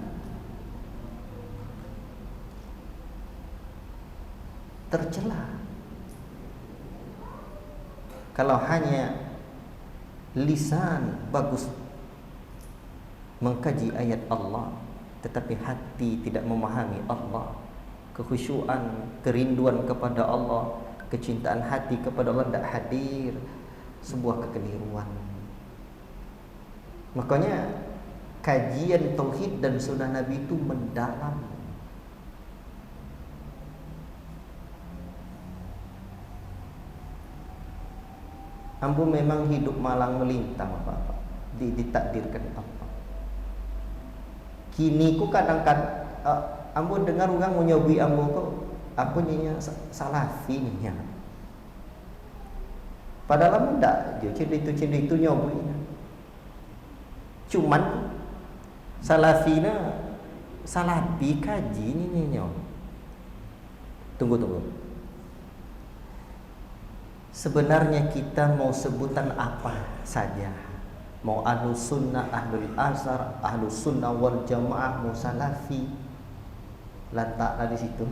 Tercela kalau hanya lisan bagus mengkaji ayat Allah, tetapi hati tidak memahami Allah, kekhusyuan, kerinduan kepada Allah, kecintaan hati kepada Allah tidak hadir, sebuah kekeliruan. Makanya kajian tauhid dan sunnah Nabi itu mendalam. Ambo memang hidup malang melintang apa-apa, ditakdirkan apa. Kini ku kadang-kadang ambo dengar orang menyobi ambo kok apa nyinya salafi nya. Padahal enggak, dia cinta itu nyobi. Cuman salafina salafi kaji nyinya. Tunggu. Sebenarnya kita mau sebutan apa saja, mau ahlus sunnah, ahlul azhar, ahlus sunnah wal jamaah, mau salafi, letaklah di situ.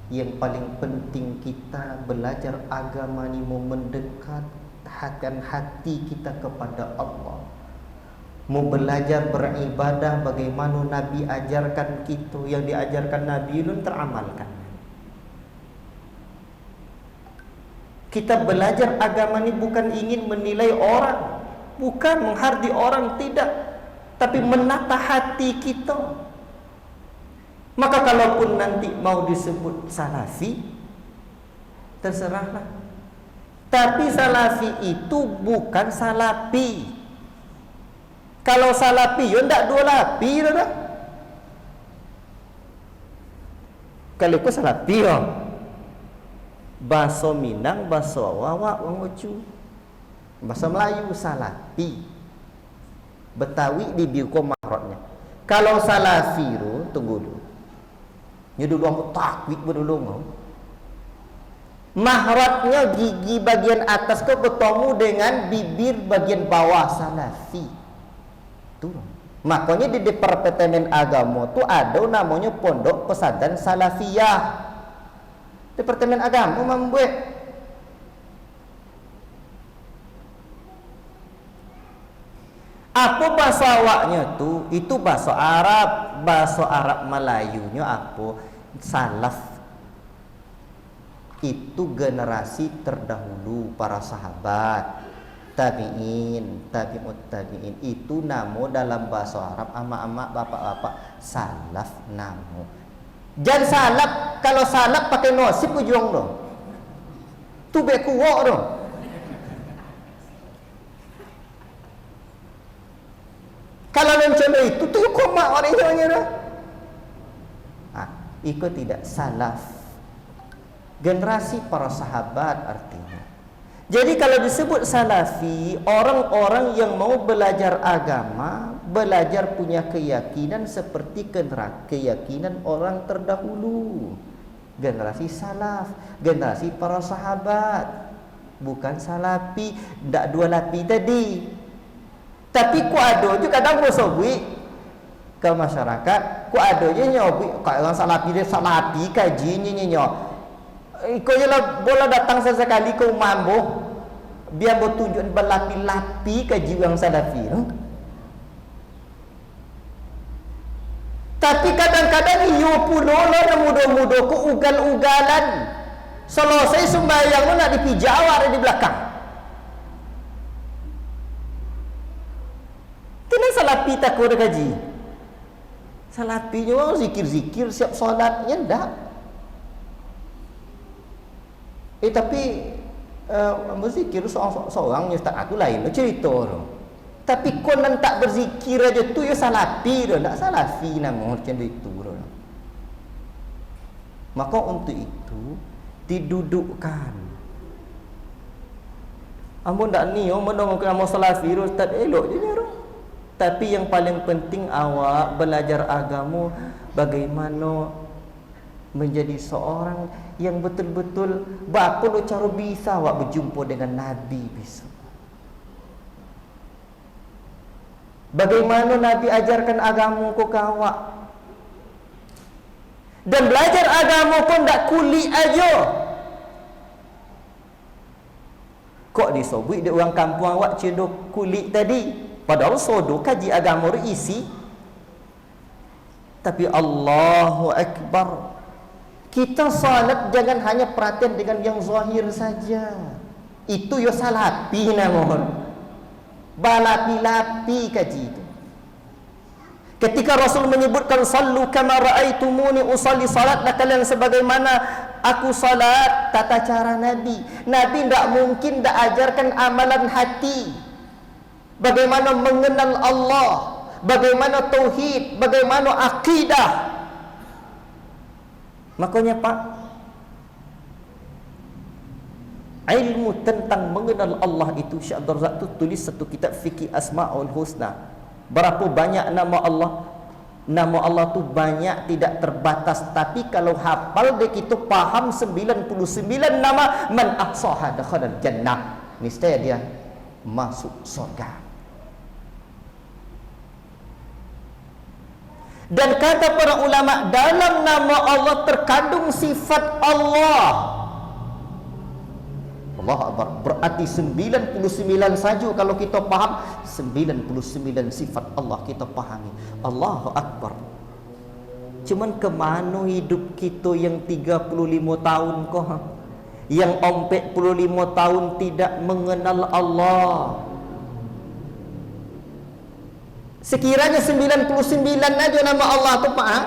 Yang paling penting kita belajar agama ini mau mendekatkan hati kita kepada Allah, mau belajar beribadah bagaimana Nabi ajarkan kita, yang diajarkan Nabi itu teramalkan. Kita belajar agama ini bukan ingin menilai orang, bukan menghardi orang, tidak, tapi menata hati kita. Maka kalaupun nanti mau disebut salafi, terserahlah. Tapi salafi itu bukan salapi. Kalau salapi, ya tidak dua lapi dah. Kalau itu salapi, ya bahasa Minang, bahasa Wawak, wong Ucu. Bahasa Melayu salafi. Betawi di biuko mahrotnya. Kalau salafi tu, tunggu dulu. Ni dulu aku takwik berdulu. Mahrotnya gigi bagian atas ke bertemu dengan bibir bagian bawah, salafi. Tu. Makanya di Departemen Agama tu ada namanya Pondok Pesantren Salafiyah. Departemen Agama membuat. Apa bahasa awaknya tu? Itu bahasa Arab. Bahasa Arab Melayunya apa? Salaf. Itu generasi terdahulu para sahabat, tabi'in, tabi'ut tabi'in. Itu nama dalam bahasa Arab, ama-ama, bapak-bapak, salaf nama. Jangan salaf, kalau salaf pakai nasib ujung dong. Tu bekuwak dong. Kalau macam itu tu komak orangnya dah. Ikut tidak salaf. Generasi para sahabat artinya. Jadi kalau disebut salafi, orang-orang yang mau belajar agama, belajar punya keyakinan seperti keyakinan orang terdahulu. Generasi salaf, generasi para sahabat. Bukan salafi, tak dua lapi tadi. Tapi ku ada juga kadang bersobui ke masyarakat, ku ada je nyobi kalau orang salafi dia salafi kajinya nyob. Iko je lah bola datang sesekali ke rumah ambo, biar ambo tunjuk berlapi-lapi kaji orang salafi. Tapi kadang-kadang iyo pula lah muda-muda ku ugal-ugalan. Selesai sembahyang nak dipijak awak di belakang. Kenapa salafi takut kaji? Salafinya orang zikir-zikir siap solatnya enggak. Tapi berzikir seorang ustaz aku lain cerita tu. Tapi kau nan tak berzikir aja tu ya salafi dah, enggak salafi nama macam itu dah. Maka untuk itu didudukkan. Amun dak ni menong ke amal salafi ustaz elok je ni. Tapi yang paling penting awak belajar agama bagaimana menjadi seorang yang betul-betul apa lo cara bisa awak berjumpa dengan Nabi bisa. Bagaimana Nabi ajarkan agama ke awak. Dan belajar agama pun tak kulit aja. Kok disobui dia orang kampung awak cedok kulit tadi. Padahal sodo kaji agama isi. Tapi Allahu Akbar, Kita salat jangan hanya perhatian dengan yang zahir saja. Itu yo salapi namun. Balapi-lapi kaji itu. Ketika Rasul menyebutkan sallu kama raaitumuni usalli, salatlah kalian sebagaimana aku salat, tata cara Nabi. Nabi tidak mungkin tidak ajarkan amalan hati. Bagaimana mengenal Allah, bagaimana tauhid, bagaimana akidah. Makanya Pak, ilmu tentang mengenal Allah itu, Syekh Abdul Razak itu tulis satu kitab fikih Asmaul Husna. Berapa banyak nama Allah? Nama Allah tu banyak, tidak terbatas. Tapi kalau hafal dek itu paham 99 nama, man ahsaha dakhalal jannah. Niscaya dia masuk surga. Dan kata para ulama, dalam nama Allah terkandung sifat Allah. Allah Akbar. Berarti 99 saja kalau kita faham, 99 sifat Allah kita pahami. Allahu Akbar. Cuman kemana hidup kita yang 35 tahun kau, yang 45 tahun tidak mengenal Allah? Sekiranya 99 aja nama Allah tu Pak.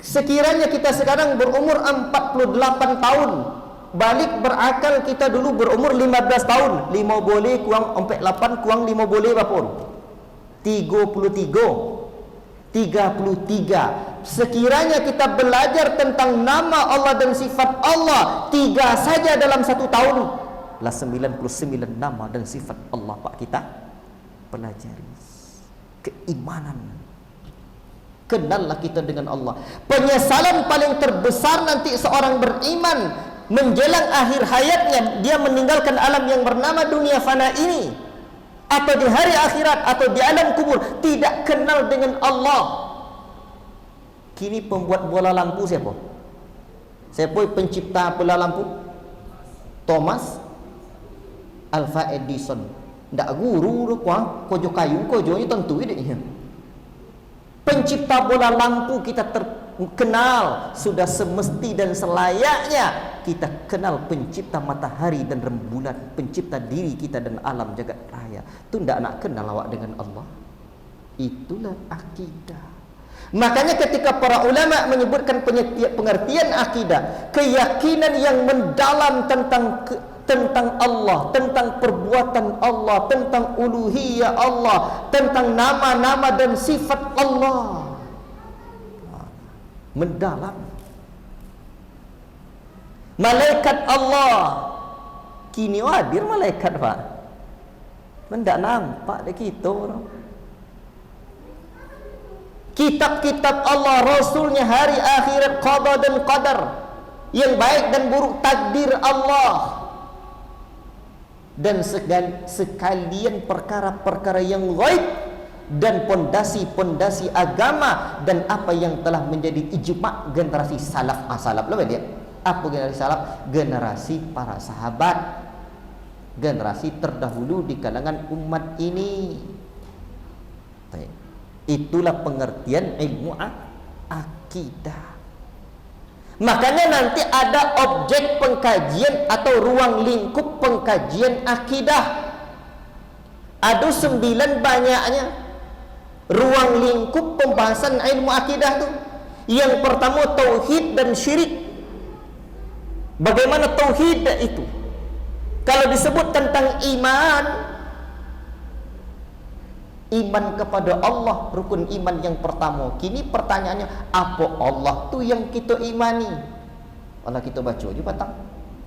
Sekiranya kita sekarang berumur 48 tahun, balik berakal kita dulu berumur 15 tahun. 5 boleh kurang 48 kurang 5 boleh berapa? 33. Sekiranya kita belajar tentang nama Allah dan sifat Allah 3 saja dalam 1 tahun, lah 99 nama dan sifat Allah Pak kita pelajari. Keimanan, kenallah kita dengan Allah. Penyesalan paling terbesar nanti seorang beriman menjelang akhir hayatnya, dia meninggalkan alam yang bernama dunia fana ini, atau di hari akhirat atau di alam kubur, tidak kenal dengan Allah. Kini pembuat bola lampu siapa? Siapa pencipta bola lampu? Thomas Alva Edison. Ndak guru kuang kojo kayu kojonya tentu ini. Pencipta bola lampu kita terkenal, sudah semesti dan selayaknya kita kenal pencipta matahari dan rembulan, pencipta diri kita dan alam jagat raya. Tu ndak nak kenal awak dengan Allah. Itulah akidah. Makanya ketika para ulama menyebutkan pengertian akidah, keyakinan yang mendalam tentang Allah, tentang perbuatan Allah, tentang uluhiyah Allah, tentang nama-nama dan sifat Allah, mendalam. Malaikat Allah, kini hadir malaikat Pak, mendak nampak dek kita. Kitab-kitab Allah, Rasulnya, hari akhirat, qada dan qadar, yang baik dan buruk, takdir Allah, dan sekalian perkara-perkara yang gaib dan pondasi-pondasi agama dan apa yang telah menjadi ijma' generasi salaf. Salaf lah dia. Apa generasi salaf? Generasi para sahabat, generasi terdahulu di kalangan umat ini. Itulah pengertian ilmu akidah. Makanya nanti ada objek pengkajian atau ruang lingkup pengkajian akidah. Ada 9 banyaknya ruang lingkup pembahasan ilmu akidah tu. Yang pertama tauhid dan syirik. Bagaimana tauhid itu? Kalau disebut tentang iman kepada Allah, rukun iman yang pertama. Kini pertanyaannya, apa Allah tu yang kita imani? Allah kita baca je patang.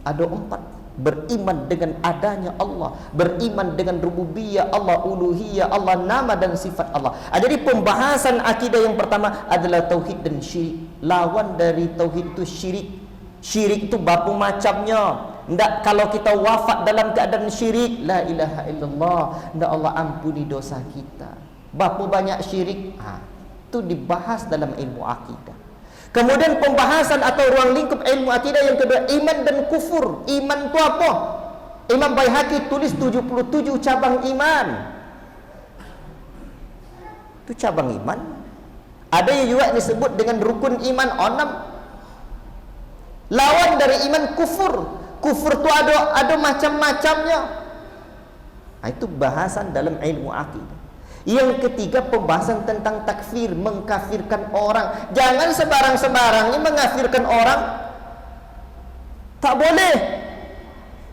Ada 4. Beriman dengan adanya Allah, beriman dengan rububiyah Allah, uluhiyah Allah, nama dan sifat Allah. Jadi pembahasan akidah yang pertama adalah tauhid dan syirik. Lawan dari tauhid itu syirik. Syirik itu berapa macamnya? Ndak kalau kita wafat dalam keadaan syirik, la ilaha illallah, ndak Allah ampuni dosa kita. Berapa banyak syirik? Itu dibahas dalam ilmu akidah. Kemudian pembahasan atau ruang lingkup ilmu akidah yang kedua, iman dan kufur. Iman itu apa? Imam Baihaqi tulis 77 cabang iman. Itu cabang iman. Ada yang juga disebut dengan rukun iman 6. Lawan dari iman kufur. Kufur tu ada macam-macamnya. Itu bahasan dalam ilmu akidah. Yang ketiga, pembahasan tentang takfir, mengkafirkan orang. Jangan sebarang-sebarangnya mengkafirkan orang. Tak boleh.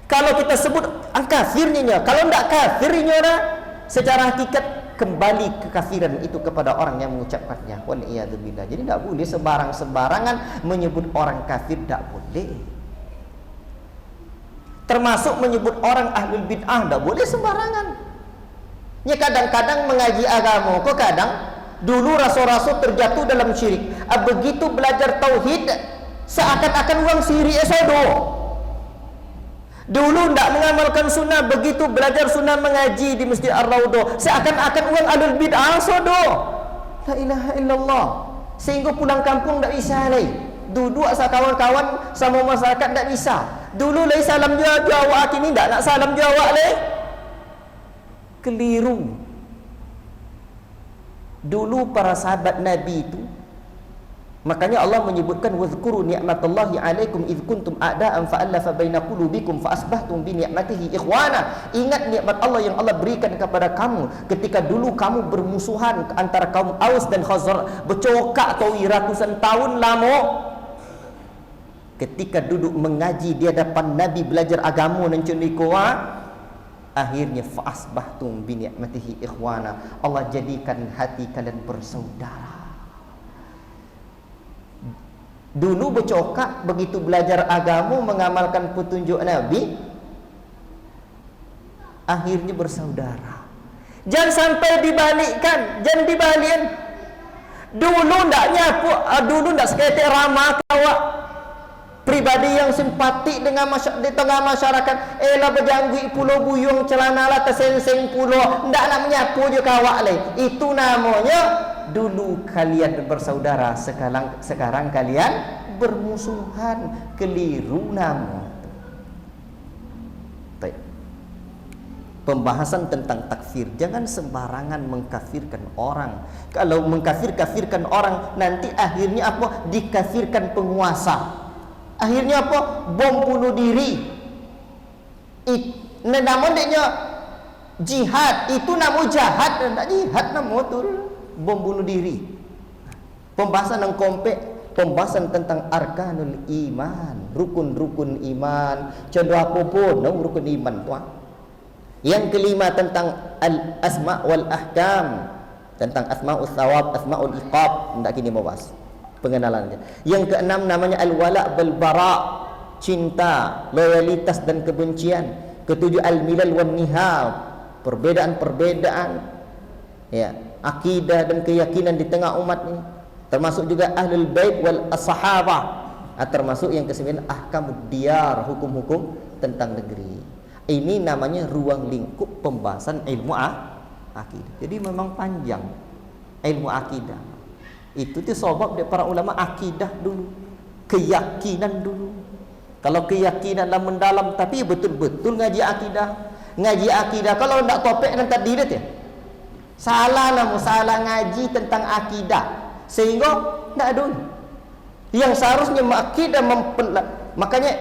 Kalau kita sebut kafirnya, kalau tidak kafirnya dah, secara hakikat kembali kekafiran itu kepada orang yang mengucapkannya. Waliyadzubillah. Jadi tidak boleh sebarang-sebarangan menyebut orang kafir, tidak boleh. Termasuk menyebut orang ahlul bid'ah, tidak boleh sembarangan. Ya, kadang-kadang mengaji agama, kok kadang dulu rasul-rasul terjatuh dalam syirik. Begitu belajar tauhid, seakan-akan orang syirik esodo. Dulu tidak mengamalkan sunnah, begitu belajar sunnah mengaji di Masjid Ar-Raudhah, seakan-akan orang ahlul bid'ah esodo. La ilaha illallah. Sehingga pulang kampung tidak bisa lagi. Duduk sama kawan-kawan sama masyarakat tidak bisa. Dulu lagi salam jawab, kini tidak nak salam jawab lagi. Keliru. Dulu para sahabat Nabi itu, makanya Allah menyebutkan wazkuru ni'matallahi 'alaikum idz kuntum a'da'an fa'alafa baina qulubikum fa asbahtum bi ni'matihi ikhwana. Ingat nikmat Allah yang Allah berikan kepada kamu ketika dulu kamu bermusuhan antara kaum Aus dan Khazraj, bercokak tawi ratusan tahun lama. Ketika duduk mengaji di hadapan Nabi, belajar agama dan cendekoa, akhirnya fa'asbahtum bi ni'matihi ikhwana. Allah jadikan hati kalian bersaudara. Dulu bercokak, begitu belajar agama, mengamalkan petunjuk Nabi, akhirnya bersaudara. Jangan sampai dibalikkan, jangan dibalikkan. Dulu ndak nyapu, dulu ndak seketik ramah kawak pribadi yang simpatik dengan di tengah masyarakat. Elah berjanggui pulau buyung celana lah tersenseng pulau, ndak nak menyapu je kawak leh. Itu namanya dulu kalian bersaudara, sekarang kalian bermusuhan. Keliru nama. Baik. Pembahasan tentang takfir, jangan sembarangan mengkafirkan orang. Kalau mengkafirkan orang, nanti akhirnya apa? Dikafirkan penguasa. Akhirnya apa? Bom bunuh diri. Namanya jihad. Itu nama jahat, tak jihad nama tu. Bom bunuh diri. Pembahasan yang komplek, pembahasan tentang arkanul iman, rukun-rukun iman. Contoh apa pun rukun iman tu. Yang kelima tentang al-asma wal ahkam, tentang asmaul thawab, asmaul iqab. Tak kini mau bahas pengenalannya. Yang keenam namanya al-wala' wal bara', cinta, loyalitas dan kebencian. Ketujuh al-milal wan nihal, perbedaan-perbedaan, ya, akidah dan keyakinan di tengah umat ini. Termasuk juga ahlul bait wal ashabah. Termasuk yang kesembilan ahkamud diyar, hukum-hukum tentang negeri. Ini namanya ruang lingkup pembahasan ilmu akidah. Jadi memang panjang ilmu akidah. Itu tu sebab dia para ulama akidah dulu, keyakinan dulu. Kalau keyakinan dah mendalam, tapi betul-betul ngaji akidah. Ngaji akidah kalau ndak topik nanti diri tu salah lah, salah ngaji tentang akidah, sehingga ndak ada. Yang seharusnya akidah makanya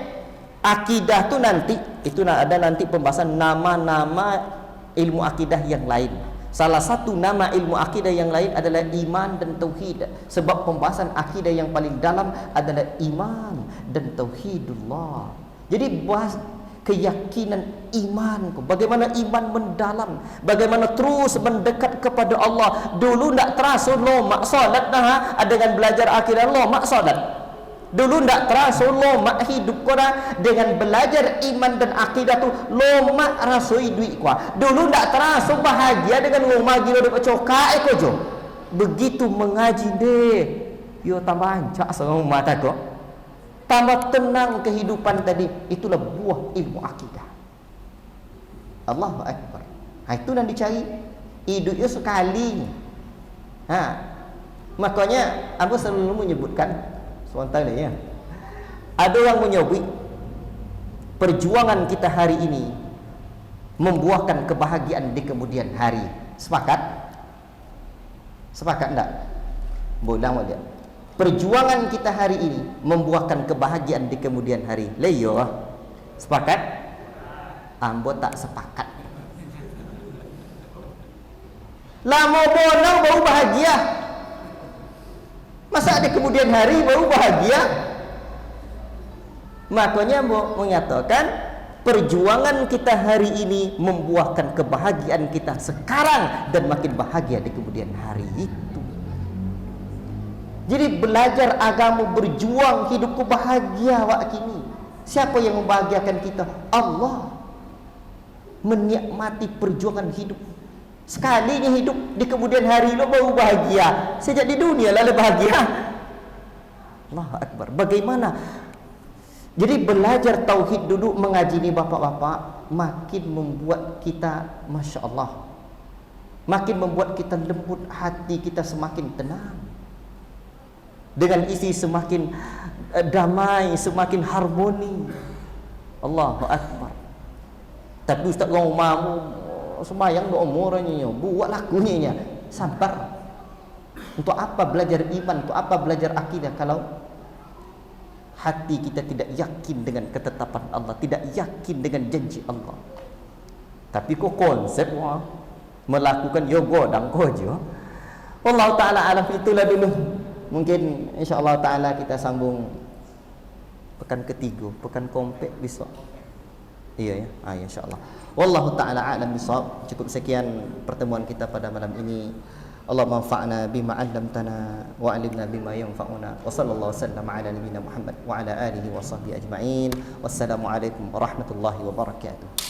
akidah tu nanti itu ada nanti pembahasan nama-nama ilmu akidah yang lain. Salah satu nama ilmu akidah yang lain adalah iman dan tauhid. Sebab pembahasan akidah yang paling dalam adalah iman dan tauhidullah. Jadi bahas keyakinan iman, bagaimana iman mendalam, bagaimana terus mendekat kepada Allah. Dulu tak terasa lomak solat dah dengan belajar akidah lomak solat. Dulu tak terasa lomak hidup kau dengan belajar iman dan akidah tu lomak rasoi duit kau. Dulu tak terasa bahagia dengan rumah gila dapat cokak kau jo. Begitu mengaji deh, yo tambah ancak sama mata kau. Tambah tenang kehidupan tadi. Itulah buah ilmu akidah. Allahu Akbar. Itu yang dicari. Hidupnya sekali. Makanya aku selalu menyebutkan sebentar ya. Ada yang menyebut perjuangan kita hari ini membuahkan kebahagiaan di kemudian hari. Sepakat? Sepakat enggak? Bolang aja. perjuangan kita hari ini membuahkan kebahagiaan di kemudian hari. Leyo, sepakat? Ambo tak sepakat. Lama bonang baru bahagia. Masa di kemudian hari baru bahagia? Makanya ambo menyatakan perjuangan kita hari ini membuahkan kebahagiaan kita sekarang dan makin bahagia di kemudian hari itu. Jadi belajar agama, berjuang, hidupku bahagia wak kini. Siapa yang membahagiakan kita? Allah. Menikmati perjuangan hidup. Sekalinya hidup di kemudian hari lo baru bahagia. Sejak di dunia lah bahagia. Allahu Akbar. Bagaimana? Jadi belajar tauhid dulu, mengaji ni bapak-bapak, makin membuat kita, Masya Allah, makin membuat kita lembut, hati kita semakin tenang, dengan isi semakin damai, semakin harmoni. Allahu Akbar. Tapi Ustaz Romamu sembahyang doa umurnya, buat lakunya, sabar. Untuk apa belajar iman, untuk apa belajar akidah kalau hati kita tidak yakin dengan ketetapan Allah, tidak yakin dengan janji Allah. Tapi kok konsep melakukan yoga dan koja. Allah Ta'ala alam. Itulah dulu. Mungkin insya-Allah Ta'ala kita sambung pekan ketiga, pekan komplek besok. Iya ya, insya-Allah. Wallahu Ta'ala alam bisawab. Cukup sekian pertemuan kita pada malam ini. Allah manfa'na bima 'allamtana wa 'allimna bima yanfa'una. Wa sallallahu wasallam ala nabiyyina Muhammad wa ala alihi wa sahbihi ajma'in. Wassalamu alaikum warahmatullahi wabarakatuh.